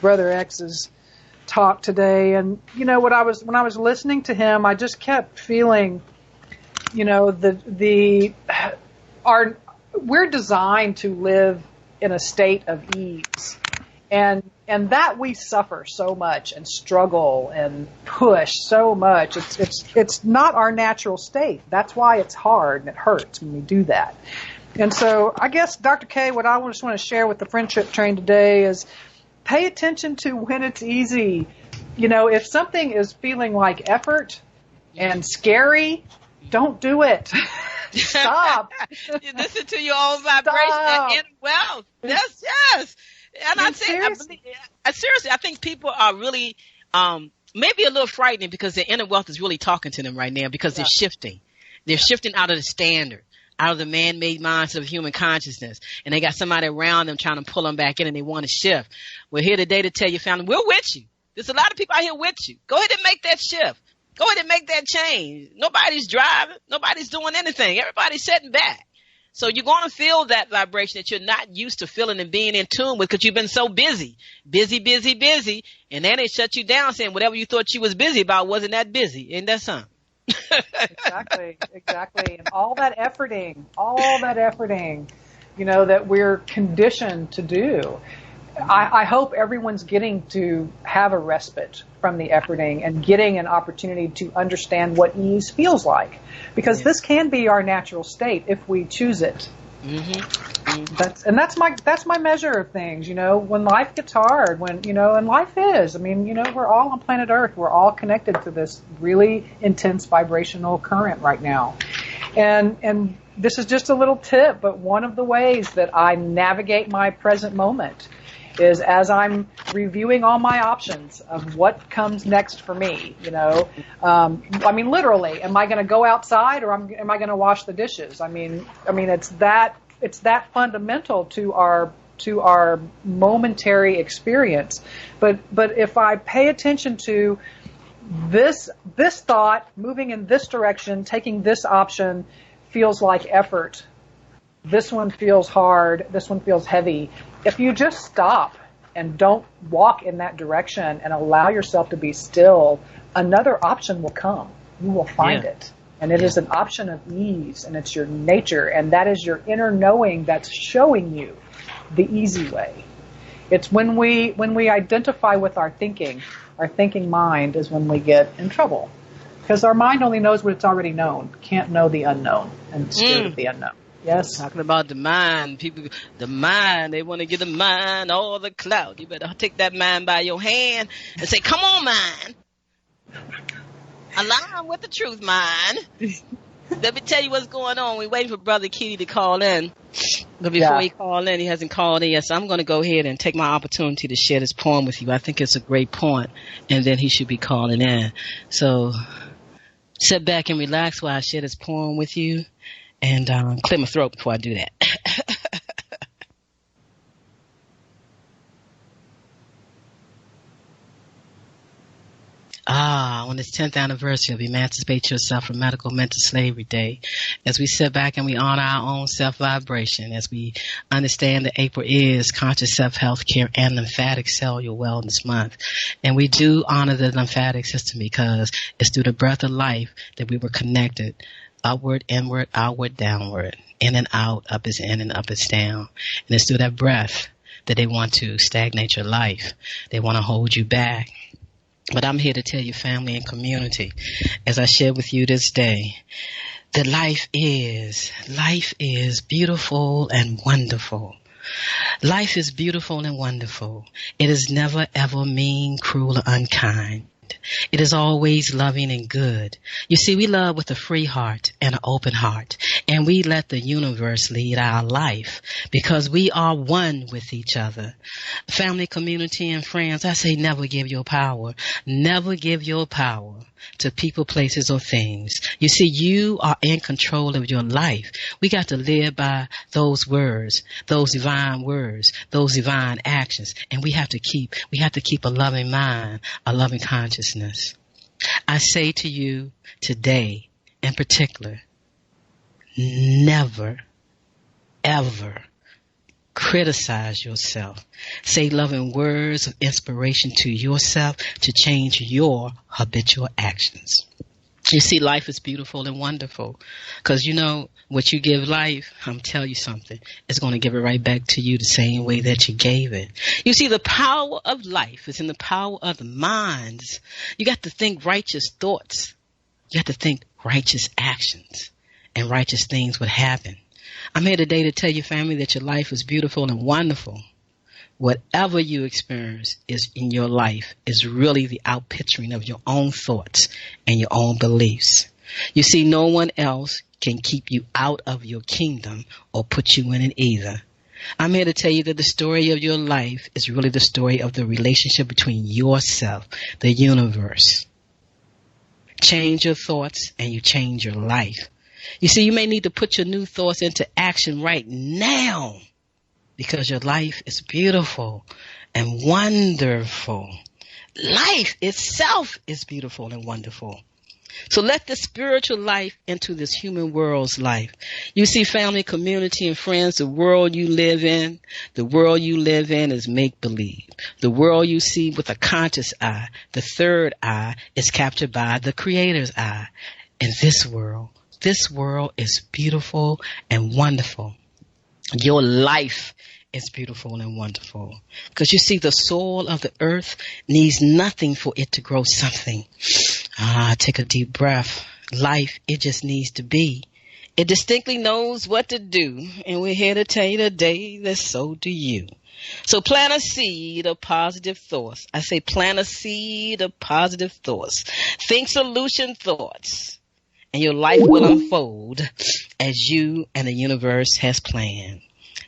Brother X's talk today. And you know, when I was listening to him, I just kept feeling, you know, we're designed to live in a state of ease. And that we suffer so much and struggle and push so much. It's not our natural state. That's why it's hard and it hurts when we do that. And so I guess, Dr. K, what I just want to share with the Friendship Train today is pay attention to when it's easy. You know, if something is feeling like effort and scary, don't do it. Stop. You listen to your own vibration and wealth. Yes. And I think people are really, maybe a little frightening because their inner wealth is really talking to them right now because they're shifting. They're shifting out of the standard, out of the man-made mindset of human consciousness. And they got somebody around them trying to pull them back in and they want to shift. We're here today to tell you, family, we're with you. There's a lot of people out here with you. Go ahead and make that shift. Go ahead and make that change. Nobody's driving. Nobody's doing anything. Everybody's sitting back. So you're going to feel that vibration that you're not used to feeling and being in tune with because you've been so busy. And then they shut you down saying whatever you thought you was busy about wasn't that busy. Ain't that something? Exactly. And all that efforting, you know, that we're conditioned to do. I hope everyone's getting to have a respite from the efforting and getting an opportunity to understand what ease feels like. Because this can be our natural state if we choose it. That's my measure of things, you know, when life gets hard, and life is, I mean, you know, we're all on planet Earth. We're all connected to this really intense vibrational current right now. And this is just a little tip, but one of the ways that I navigate my present moment is as I'm reviewing all my options of what comes next for me, you know. I mean, literally, am I going to go outside or am I going to wash the dishes? I mean, it's that fundamental to our momentary experience. But if I pay attention to this thought, moving in this direction, taking this option feels like effort. This one feels hard. This one feels heavy. If you just stop and don't walk in that direction and allow yourself to be still, another option will come. You will find it. And it is an option of ease, and it's your nature, and that is your inner knowing that's showing you the easy way. It's when we identify with our thinking mind is when we get in trouble. Because our mind only knows what it's already known, can't know the unknown, and scared of the unknown. Yes. Talking about the mind. People, the mind, they want to get the mind all the clout. You better take that mind by your hand and say, come on, mind. Align with the truth, mind. Let me tell you what's going on. We're waiting for Brother Kitty to call in. But before he called in, he hasn't called in yet. So I'm going to go ahead and take my opportunity to share this poem with you. I think it's a great point. And then he should be calling in. So sit back and relax while I share this poem with you. And clear my throat before I do that. on this 10th anniversary of Emancipate Yourself from Medical Mental Slavery Day, as we sit back and we honor our own self-vibration, as we understand that April is Conscious Self-Healthcare and Lymphatic Cellular Wellness Month. And we do honor the lymphatic system because it's through the breath of life that we were connected. Upward, inward, outward, downward, in and out, up is in and up is down. And it's through that breath that they want to stagnate your life. They want to hold you back. But I'm here to tell you, family and community, as I share with you this day, that life is beautiful and wonderful. Life is beautiful and wonderful. It is never ever mean, cruel, or unkind. It is always loving and good. You see, we love with a free heart and an open heart, and we let the universe lead our life because we are one with each other. Family, community, and friends, I say never give your power. Never give your power to people, places, or things. You see, you are in control of your life. We got to live by those words, those divine actions, and we have to keep a loving mind, a loving consciousness. I say to you today, in particular, never, ever criticize yourself. Say loving words of inspiration to yourself to change your habitual actions. You see, life is beautiful and wonderful because, you know, what you give life, I'm telling you something, it's going to give it right back to you the same way that you gave it. You see, the power of life is in the power of the minds. You got to think righteous thoughts. You got to think righteous actions, and righteous things would happen. I'm here today to tell you, family, that your life is beautiful and wonderful. Whatever you experience is in your life is really the outpicturing of your own thoughts and your own beliefs. You see, no one else can keep you out of your kingdom or put you in it either. I'm here to tell you that the story of your life is really the story of the relationship between yourself, the universe. Change your thoughts and you change your life. You see, you may need to put your new thoughts into action right now because your life is beautiful and wonderful. Life itself is beautiful and wonderful. So let the spiritual life into this human world's life. You see, family, community, and friends, the world you live in is make-believe. The world you see with a conscious eye, the third eye, is captured by the Creator's eye. In this world is beautiful and wonderful. Your life is beautiful and wonderful. Because you see, the soul of the earth needs nothing for it to grow something. Take a deep breath. Life, it just needs to be. It distinctly knows what to do. And we're here to tell you today that so do you. So plant a seed of positive thoughts. I say plant a seed of positive thoughts. Think solution thoughts. And your life will unfold as you and the universe has planned.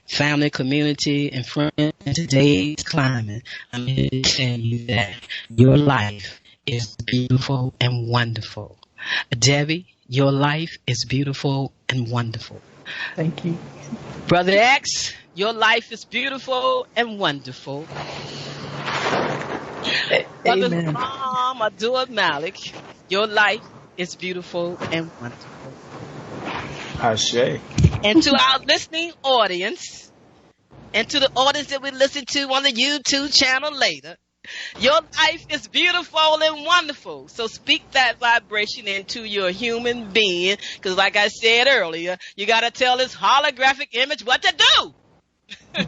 Family, community, and friends, in today's climate, I'm here to tell you that your life is beautiful and wonderful. Debbie, your life is beautiful and wonderful. Thank you. Brother X, your life is beautiful and wonderful. Brother Mom, Abdul Malik, your life is beautiful and wonderful. Ashe. And to our listening audience, and to the audience that we listen to on the YouTube channel later, your life is beautiful and wonderful. So speak that vibration into your human being, because like I said earlier, you got to tell this holographic image what to do.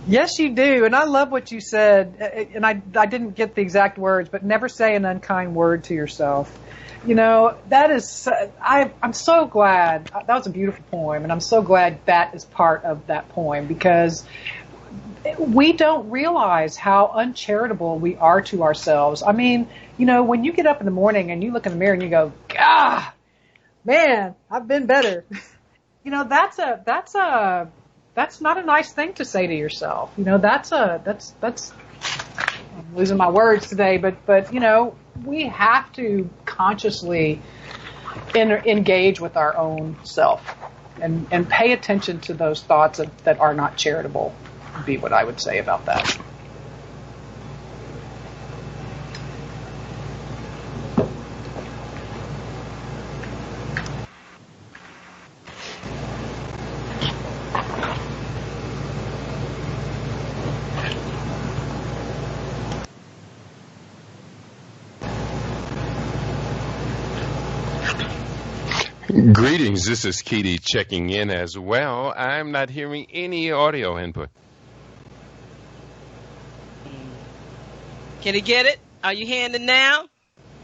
Yes, you do. And I love what you said. And I didn't get the exact words, but never say an unkind word to yourself. You know, that is, I'm so glad. That was a beautiful poem. And I'm so glad that is part of that poem, because we don't realize how uncharitable we are to ourselves. I mean, you know, when you get up in the morning and you look in the mirror and you go, "Ah, man, I've been better." You know, that's not a nice thing to say to yourself. You know, that's I'm losing my words today, but you know, we have to consciously engage with our own self and pay attention to those thoughts that are not charitable, would be what I would say about that. Greetings, this is Keedy checking in as well. I'm not hearing any audio input. Can you get it? Are you hearing it now?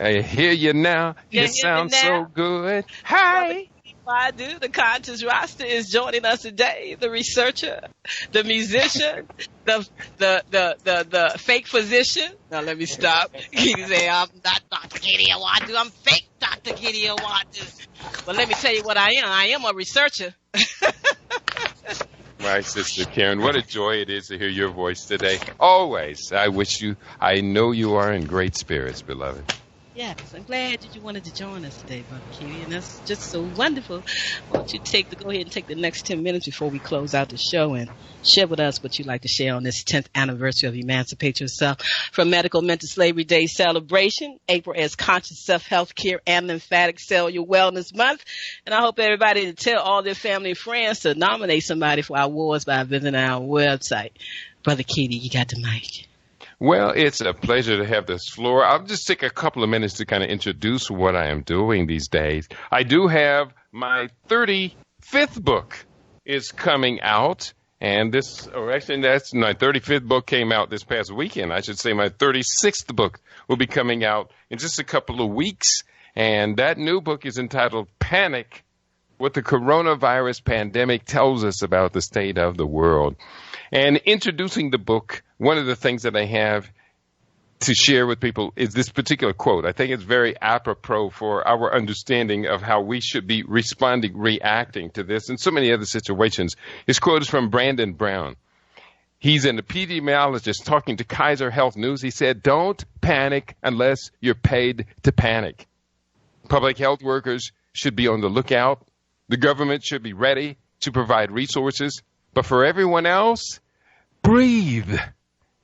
I hear you now. You You sound so good. Hi. I do. The conscious roster is joining us today. The researcher, the musician, the fake physician. Now let me stop. He say I'm not Dr. Keedy Awadu. I'm fake Dr. Keedy Awadu. But let me tell you what I am. I am a researcher. My sister Karen, what a joy it is to hear your voice today. Always. I know you are in great spirits, beloved. Yes, I'm glad that you wanted to join us today, Brother Keedy, and that's just so wonderful. Why don't you go ahead and take the next 10 minutes before we close out the show and share with us what you'd like to share on this 10th anniversary of Emancipate Yourself from Medical Mental Slavery Day celebration. April is Conscious Self-Healthcare and Lymphatic Cellular Wellness Month. And I hope everybody to tell all their family and friends to nominate somebody for our awards by visiting our website. Brother Keedy, you got the mic. Well, it's a pleasure to have this floor. I'll just take a couple of minutes to kind of introduce what I am doing these days. I do have my 35th book is coming out, and that's my 35th book came out this past weekend. I should say my 36th book will be coming out in just a couple of weeks, and that new book is entitled Panic: What the Coronavirus Pandemic Tells Us About the State of the World. And introducing the book, one of the things that I have to share with people is this particular quote. I think it's very apropos for our understanding of how we should be reacting to this and so many other situations. This quote is from Brandon Brown. He's an epidemiologist talking to Kaiser Health News. He said, "Don't panic unless you're paid to panic. Public health workers should be on the lookout. The government should be ready to provide resources. But for everyone else, breathe."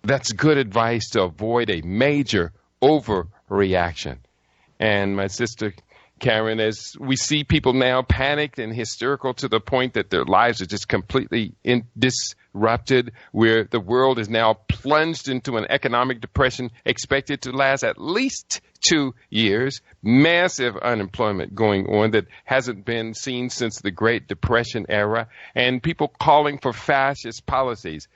That's good advice to avoid a major overreaction. And my sister Karen, as we see people now panicked and hysterical to the point that their lives are just completely disrupted, where the world is now plunged into an economic depression expected to last at least 2 years, massive unemployment going on that hasn't been seen since the Great Depression era, and people calling for fascist policies.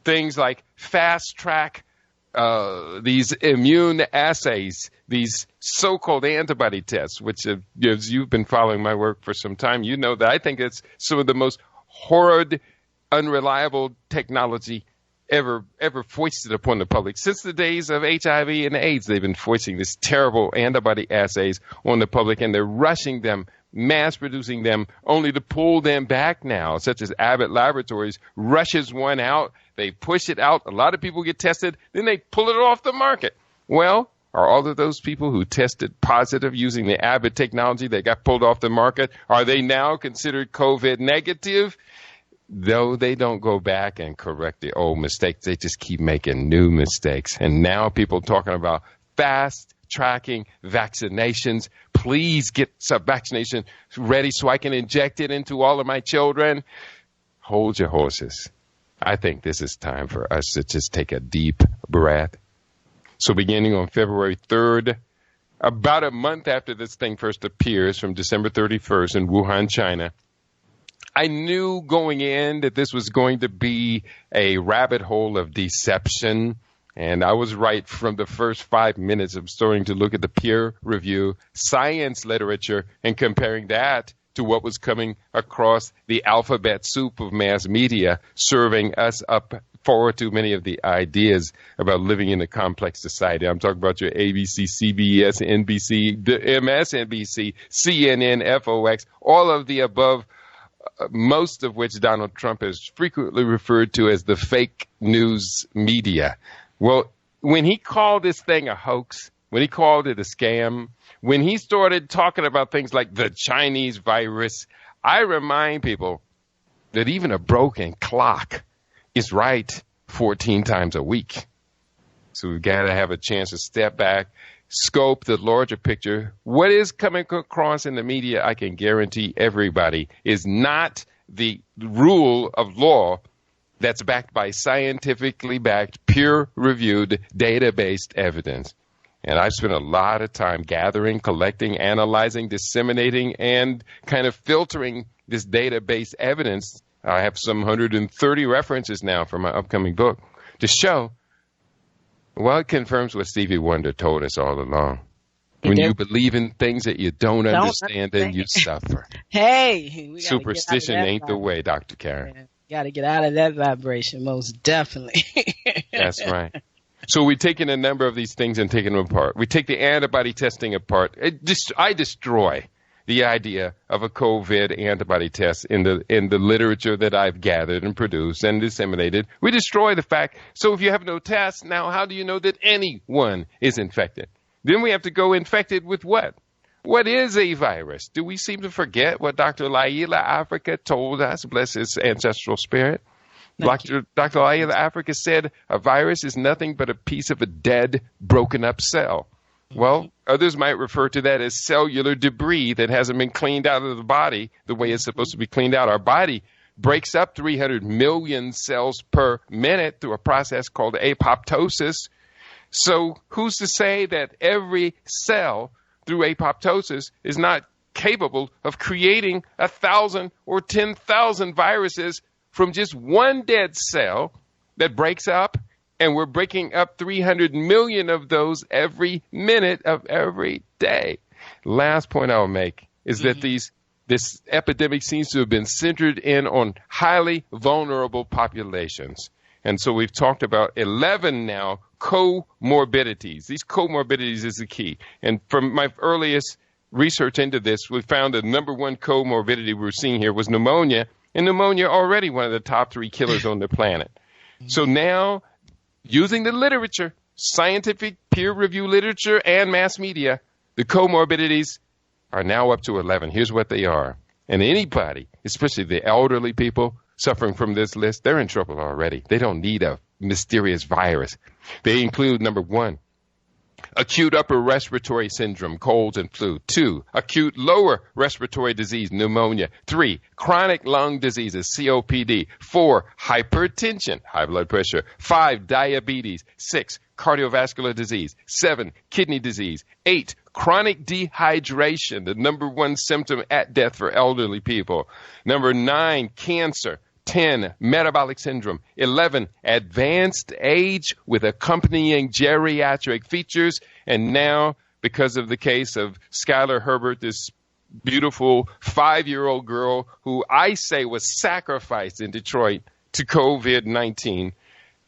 Things like fast track these immune assays, these so-called antibody tests, which as you've been following my work for some time, you know that I think it's some of the most horrid, unreliable technology ever foisted upon the public. Since the days of HIV and AIDS, they've been foisting this terrible antibody assays on the public, and they're rushing them, mass producing them, only to pull them back now, such as Abbott Laboratories rushes one out. They push it out. A lot of people get tested. Then they pull it off the market. Well, are all of those people who tested positive using the Abbott technology that got pulled off the market, are they now considered COVID negative? Though they don't go back and correct the old mistakes, they just keep making new mistakes. And now people talking about fast tracking vaccinations. Please get some vaccination ready so I can inject it into all of my children. Hold your horses. I think this is time for us to just take a deep breath. So beginning on February 3rd, about a month after this thing first appears, from December 31st in Wuhan, China, I knew going in that this was going to be a rabbit hole of deception. And I was right from the first 5 minutes of starting to look at the peer review science literature and comparing that to what was coming across the alphabet soup of mass media, serving us up far too many of the ideas about living in a complex society. I'm talking about your ABC, CBS, NBC, the MSNBC, CNN, FOX, all of the above, most of which Donald Trump has frequently referred to as the fake news media. Well, when he called this thing a hoax, when he called it a scam, when he started talking about things like the Chinese virus, I remind people that even a broken clock is right 14 times a week. So we've got to have a chance to step back, scope the larger picture. What is coming across in the media, I can guarantee everybody, is not the rule of law that's backed by scientifically backed, peer-reviewed, data-based evidence. And I've spent a lot of time gathering, collecting, analyzing, disseminating, and kind of filtering this database evidence. I have some 130 references now for my upcoming book to show, well, it confirms what Stevie Wonder told us all along. When you believe in things that you don't understand, then you suffer. Hey, superstition ain't the way, Dr. Karen. Got to get out of that vibration, most definitely. That's right. So we're taking a number of these things and taking them apart. We take the antibody testing apart. I destroy the idea of a COVID antibody test in the literature that I've gathered and produced and disseminated. We destroy the fact. So if you have no test, now how do you know that anyone is infected? Then we have to go infected with what? What is a virus? Do we seem to forget what Dr. Laila Africa told us, bless his ancestral spirit? Dr. Laila Africa said a virus is nothing but a piece of a dead, broken up cell. Well, others might refer to that as cellular debris that hasn't been cleaned out of the body the way it's supposed to be cleaned out. Our body breaks up 300 million cells per minute through a process called apoptosis. So who's to say that every cell through apoptosis is not capable of creating 1,000 or 10,000 viruses from just one dead cell that breaks up, and we're breaking up 300 million of those every minute of every day. Last point I'll make is that this epidemic seems to have been centered in on highly vulnerable populations. And so we've talked about 11 now comorbidities. These comorbidities is the key. And from my earliest research into this, we found the number one comorbidity we're seeing here was pneumonia. And pneumonia already one of the top 3 killers on the planet. So now, using the literature, scientific peer-reviewed literature and mass media, the comorbidities are now up to 11. Here's what they are. And anybody, especially the elderly people suffering from this list, they're in trouble already. They don't need a mysterious virus. They include, number 1, acute upper respiratory syndrome, colds and flu. 2, acute lower respiratory disease, pneumonia. 3, chronic lung diseases, COPD. 4, hypertension, high blood pressure. 5, diabetes. 6, cardiovascular disease. 7, kidney disease. 8, chronic dehydration, the number 1 symptom at death for elderly people. Number 9, cancer. 10, metabolic syndrome. 11, advanced age with accompanying geriatric features. And now, because of the case of Skylar Herbert, this beautiful 5-year-old girl who I say was sacrificed in Detroit to COVID-19,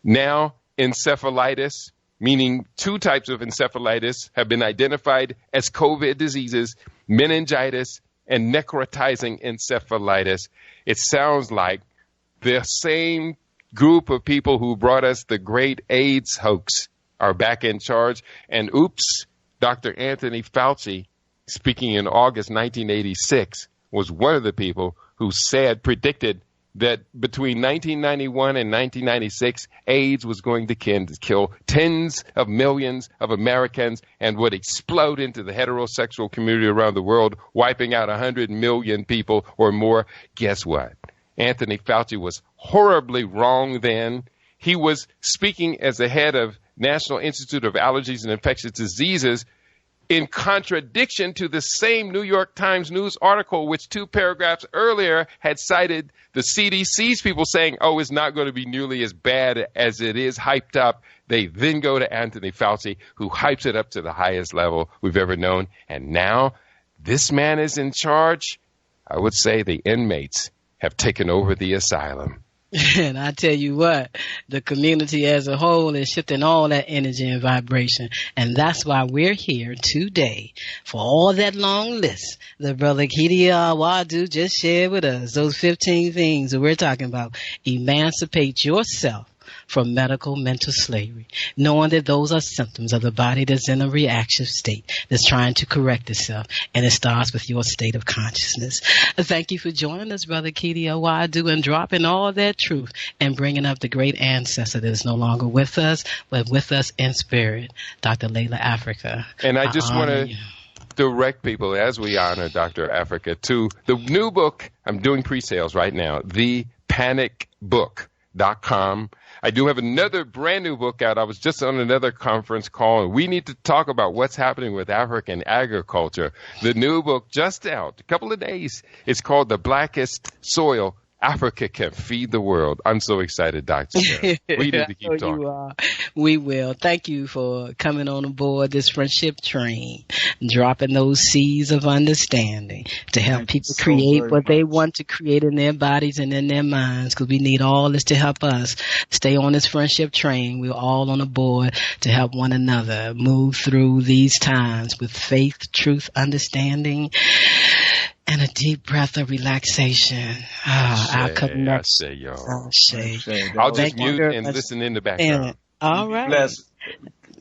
now encephalitis, meaning 2 types of encephalitis have been identified as COVID diseases, meningitis and necrotizing encephalitis. It sounds like the same group of people who brought us the great AIDS hoax are back in charge. And oops, Dr. Anthony Fauci, speaking in August 1986, was one of the people who predicted that between 1991 and 1996, AIDS was going to kill tens of millions of Americans and would explode into the heterosexual community around the world, wiping out 100 million people or more. Guess what? Anthony Fauci was horribly wrong then. He was speaking as the head of National Institute of Allergies and Infectious Diseases in contradiction to the same New York Times news article, which 2 paragraphs earlier had cited the CDC's people saying, oh, it's not going to be nearly as bad as it is hyped up. They then go to Anthony Fauci, who hypes it up to the highest level we've ever known. And now this man is in charge. I would say the inmates have taken over the asylum. And I tell you what, the community as a whole is shifting all that energy and vibration. And that's why we're here today for all that long list that Brother Kedia Wadu just shared with us. Those 15 things that we're talking about. Emancipate yourself from medical mental slavery, knowing that those are symptoms of the body that's in a reactive state, that's trying to correct itself, and it starts with your state of consciousness. Thank you for joining us, Brother Kedia Wadu, and dropping all that truth and bringing up the great ancestor that is no longer with us, but with us in spirit, Dr. Layla Africa. And I just want to direct people, as we honor Dr. Africa, to the new book. I'm doing pre-sales right now, The Panic Book. www.self-healthcare.com. I do have another brand new book out. I was just on another conference call, and we need to talk about what's happening with African agriculture. The new book just out, a couple of days. It's called The Blackest Soil Africa Can Feed the World. I'm so excited, Dr. Sarah. We need to keep talking. You are. We will. Thank you for coming on board this friendship train, dropping those seeds of understanding to help people create what they want to create in their bodies and in their minds, because we need all this to help us stay on this friendship train. We're all on a board to help one another move through these times with faith, truth, understanding, and a deep breath of relaxation. I'll say, y'all. I'll just mute and listen in the background. All right. Bless,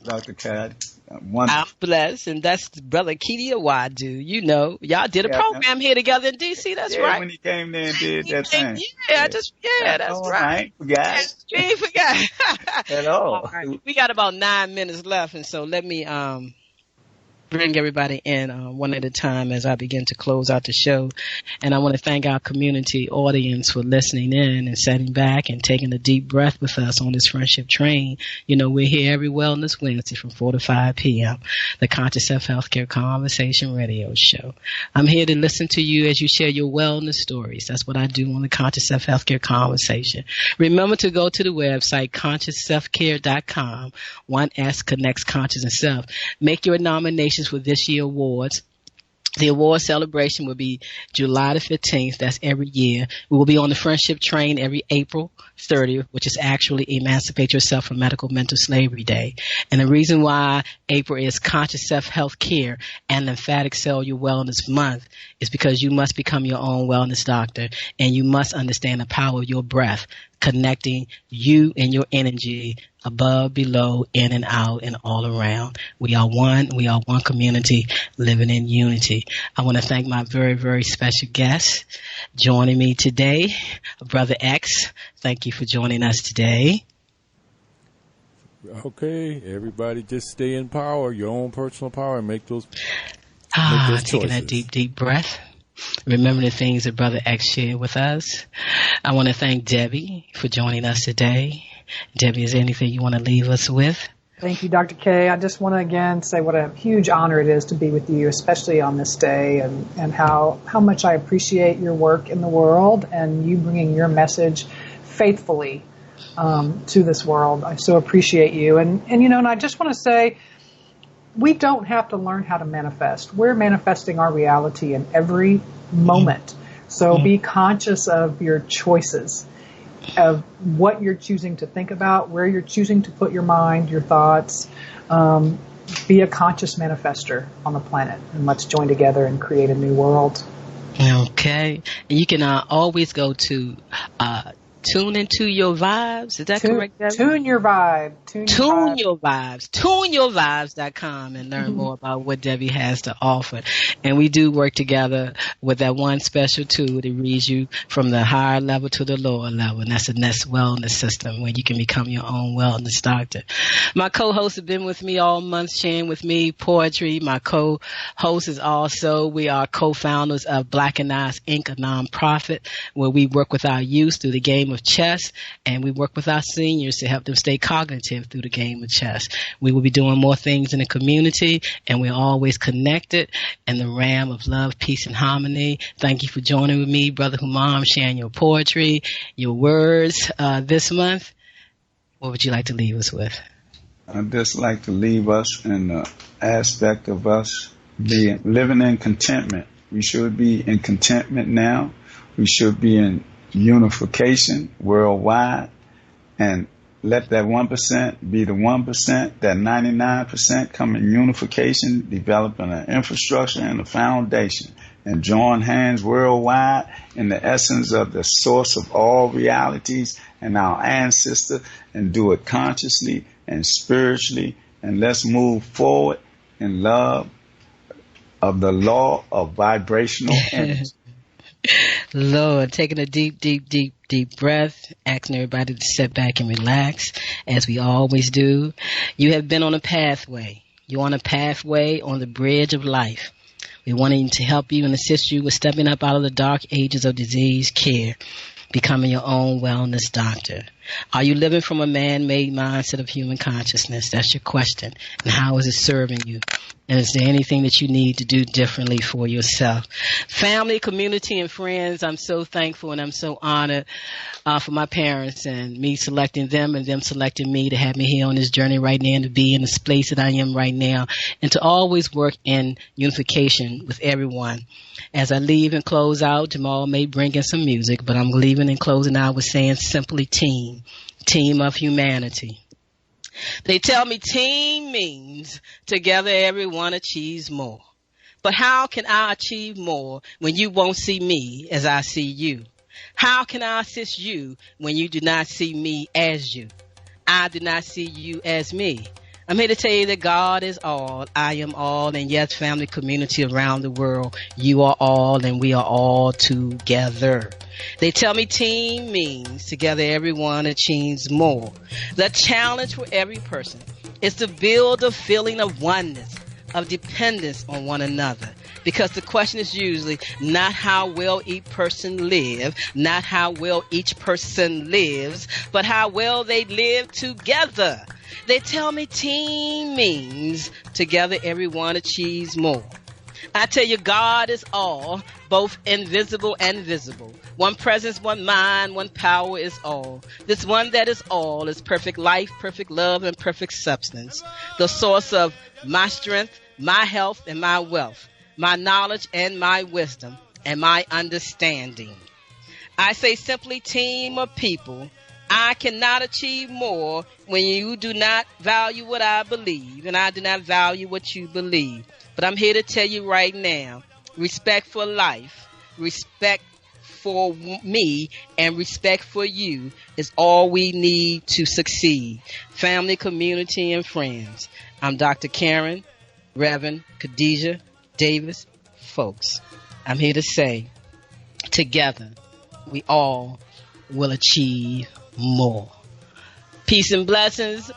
Dr. Cat. I'm blessed, and that's Brother Kedia Wadu. You know, y'all did a program here together in D.C. That's right. When he came there and did that thing. That's right. I ain't forgot. You ain't forgot. At all. Right. We got about 9 minutes left, and so let me bring everybody in one at a time as I begin to close out the show. And I want to thank our community audience for listening in and sitting back and taking a deep breath with us on this friendship train. You know, we're here every Wellness Wednesday from 4 to 5 p.m., the Conscious Self-Healthcare Conversation Radio Show. I'm here to listen to you as you share your wellness stories. That's what I do on the Conscious Self-Healthcare Conversation. Remember to go to the website, consciousselfcare.com. 1S connects conscious and self. Make your nomination for this year's awards. The award celebration will be July the 15th. That's every year. We will be on the Friendship Train every April 30th, which is actually Emancipate Yourself from Medical Mental Slavery Day. And the reason why April is Conscious Self-Healthcare and Lymphatic Cellular Wellness Month is because you must become your own wellness doctor, and you must understand the power of your breath, connecting you and your energy above, below, in and out, and all around. We are one. We are one community living in unity. I want to thank my very, very special guest joining me today, Brother X. Thank you for joining us today. Okay, everybody just stay in power, your own personal power, and make those choices. Taking that deep, deep breath. Remember the things that Brother X shared with us. I want to thank Debbie for joining us today. Debbie, is there anything you want to leave us with? Thank you, Dr. K. I just want to again say what a huge honor it is to be with you, especially on this day, and how much I appreciate your work in the world and you bringing your message faithfully to this world. I so appreciate you. And you know, and I just want to say, we don't have to learn how to manifest. We're manifesting our reality in every moment. So be conscious of your choices, of what you're choosing to think about, where you're choosing to put your mind, your thoughts. Be a conscious manifester on the planet, and let's join together and create a new world. Okay. And you can always go to Tune into your vibes. Is that correct? Tune your vibe. Tune your vibes. TuneYourVibes.com and learn more about what Debbie has to offer. And we do work together with that one special tool that reads you from the higher level to the lower level. And that's the Nest Wellness System, where you can become your own wellness doctor. My co-hosts have been with me all month, sharing with me poetry. My co-host is also, we are co-founders of Black and Eyes Inc., a nonprofit where we work with our youth through the game of chess, and we work with our seniors to help them stay cognitive through the game of chess. We will be doing more things in the community, and we're always connected in the realm of love, peace, and harmony. Thank you for joining with me, Brother Humam, sharing your poetry, your words this month. What would you like to leave us with? I'd just like to leave us in the aspect of us living in contentment. We should be in contentment now. We should be in unification worldwide, and let that 1% be the 1%, that 99% come in unification, developing an infrastructure and a foundation, and join hands worldwide in the essence of the source of all realities and our ancestor, and do it consciously and spiritually, and let's move forward in love of the law of vibrational energy. Lord, taking a deep, deep, deep, deep breath, asking everybody to sit back and relax, as we always do. You have been on a pathway. You're on a pathway on the bridge of life. We're wanting to help you and assist you with stepping up out of the dark ages of disease care, becoming your own wellness doctor. Are you living from a man-made mindset of human consciousness? That's your question. And how is it serving you? And is there anything that you need to do differently for yourself? Family, community, and friends, I'm so thankful and I'm so honored for my parents and me selecting them and them selecting me to have me here on this journey right now and to be in this place that I am right now and to always work in unification with everyone. As I leave and close out, Jamal may bring in some music, but I'm leaving and closing out with saying simply team of humanity. They tell me team means together everyone achieves more. But how can I achieve more when you won't see me as I see you? How can I assist you when you do not see me as you? I do not see you as me. I'm here to tell you that God is all, I am all, and yes, family, community around the world, you are all, and we are all together. They tell me team means together everyone achieves more. The challenge for every person is to build a feeling of oneness, of dependence on one another. Because the question is usually not how well each person live, not how well each person lives, but how well they live together. They tell me team means together everyone achieves more. I tell you, God is all, both invisible and visible. One presence, one mind, one power is all. This one that is all is perfect life, perfect love, and perfect substance. The source of my strength, my health, and my wealth, my knowledge and my wisdom, and my understanding. I say simply team of people. I cannot achieve more when you do not value what I believe, and I do not value what you believe. But I'm here to tell you right now, respect for life, respect for me, and respect for you is all we need to succeed. Family, community, and friends. I'm Dr. Karen, Reverend Khadijah Davis-Foulks. I'm here to say, together, we all will achieve more. Peace and blessings.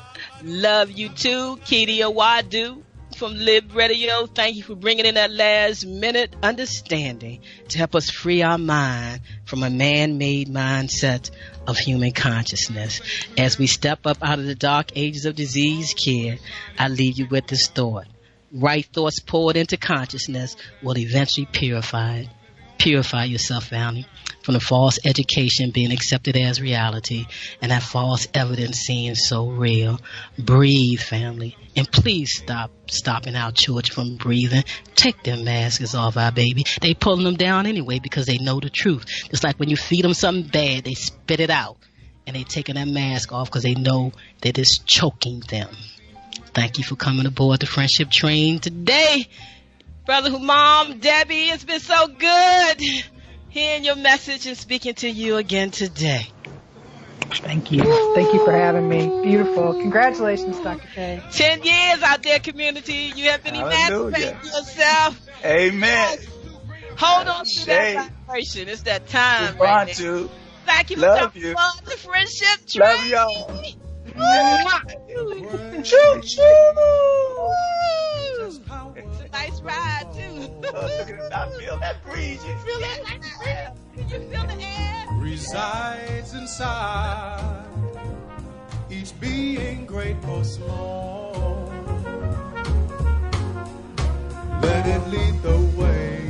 Love you too. Kedia Wadu from Lib Radio. Thank you for bringing in that last minute understanding to help us free our mind from a man-made mindset of human consciousness. As we step up out of the dark ages of disease care, I leave you with this thought. Right thoughts poured into consciousness will eventually purify it. Purify yourself, family, from the false education being accepted as reality and that false evidence seeing so real. Breathe, family, and please stop stopping our children from breathing. Take their masks off, our baby. They pulling them down anyway because they know the truth. It's like when you feed them something bad, they spit it out, and they taking that mask off because they know that it's choking them. Thank you for coming aboard the friendship train today. Brother Mom, Debbie, it's been so good hearing your message and speaking to you again today. Thank you. Thank you for having me. Beautiful. Congratulations, Dr. K. 10 years out there, community. You have been emancipating yourself. Amen. Yes. Hold on to that vibration. It's that time. Right there. Thank you for coming on the friendship train. Love y'all. Choo choo. It's a nice ride too. Look at it. I feel that breeze. You feel that? Can you feel the air? Resides inside each being, great or small. Let it lead the way.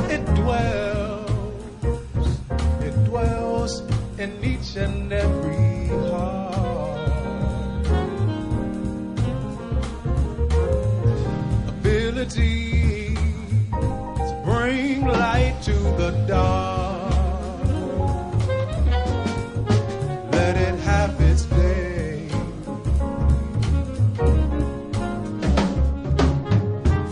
It dwells in each and every heart. Ability to bring light to the dark. Let it have its day.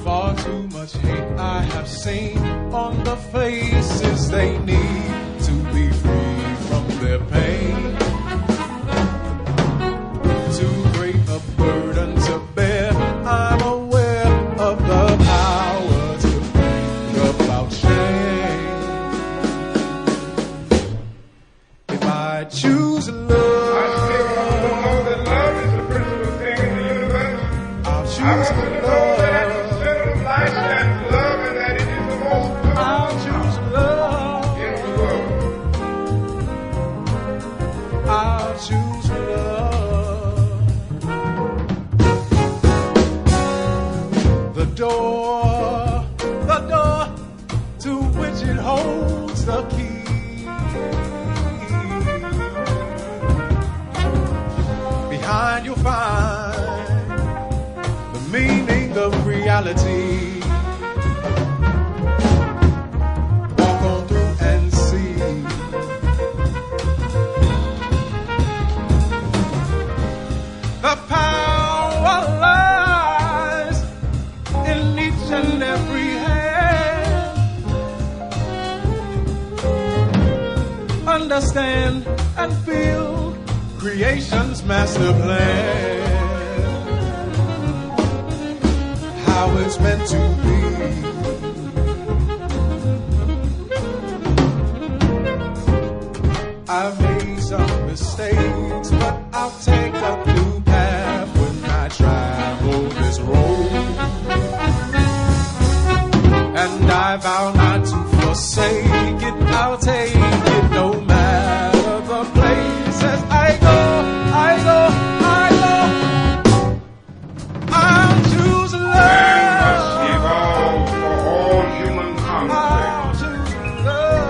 Far too much hate I have seen on the faces. They need to be free from their pain. Too great a burden to bear. I'm aware of the power to bring about change. If I choose love, I that love is the principal thing in the universe. I'll choose love. That at the center of life, that love, and that it is the most I'll choose love. in reality. Walk on through and see. The power lies in each and every hand. Understand and feel creation's master plan. How it's meant to be. I've made some mistakes, but I'll take a new path when I travel this road. And I vow not to forsake it. I'll take it no matter the places I go. I'll choose love. Man must evolve for all human conflict.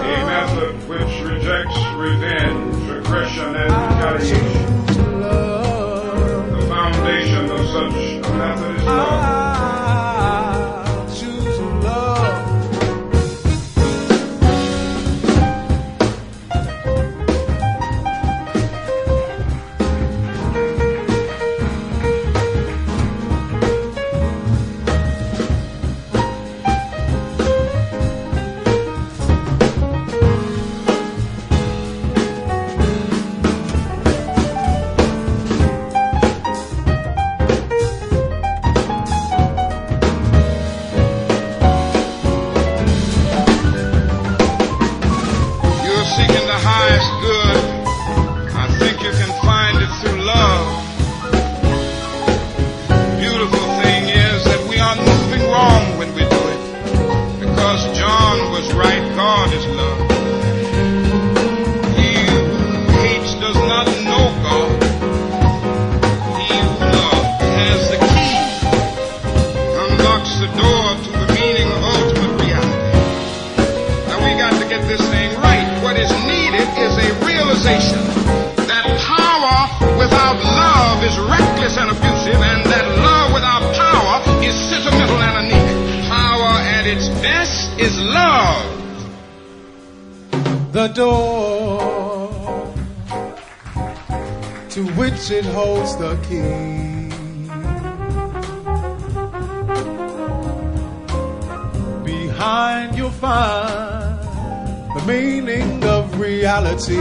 A method which rejects revenge, aggression, and retaliation. The foundation of such a method is love. I'll choose love. You're seeking the highest good. I think you can find it through love. Beautiful thing is that we are moving wrong when we do it. Because John was right, God is love. He who hates does not know God. He who loves has the key, unlocks the door to the meaning of ultimate reality. Now we got to get this thing right. What is needed is a realization that power without love is reckless and abusive, and that love without power is sentimental and anemic. Power at its best is love. The door to which it holds the key. Behind you'll find the meaning of reality.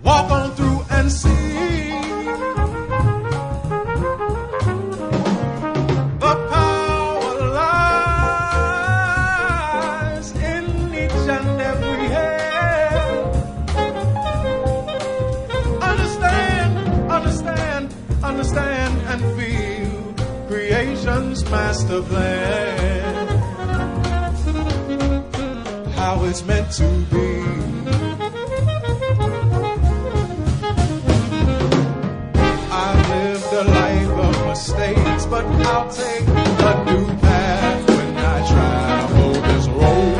Walk on through and see. The power lies in each and every hand. Understand and feel creation's master plan. How it's meant to be. I've lived a life of mistakes, but I'll take a new path when I travel this road.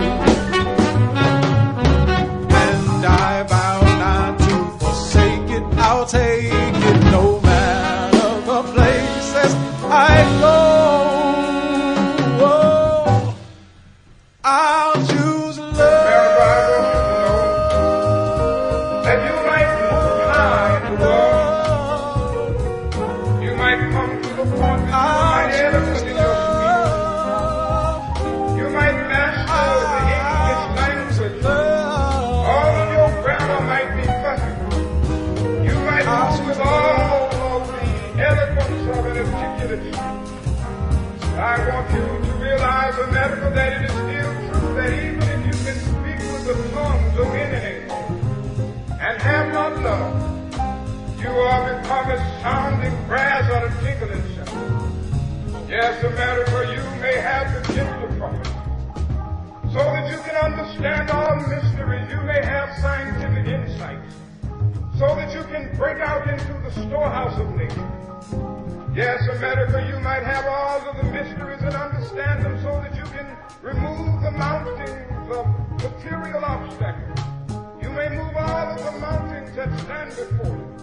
And I vow not to forsake it. I'll take it no matter the places I go. I'll choose love. That you might move high in the world. You might come to the point that you might eloquent in your speech. You might master the English language. All of your grammar might be perfect. You might move with all of the eloquence of an articulate speech. I want you to realize, America, that it is still true that even if you can speak with the tongues of any nation and have not love, you are become as sounding brass or a tinkling cymbal. Yes, America, you may have the gift of prophecy, so that you can understand all mysteries. You may have scientific insights, so that you can break out into the storehouse of nature. Yes, America, you might have all of the mysteries and understand them, so that you can remove the mountains of material obstacles. You may move all of the mountains that stand before you.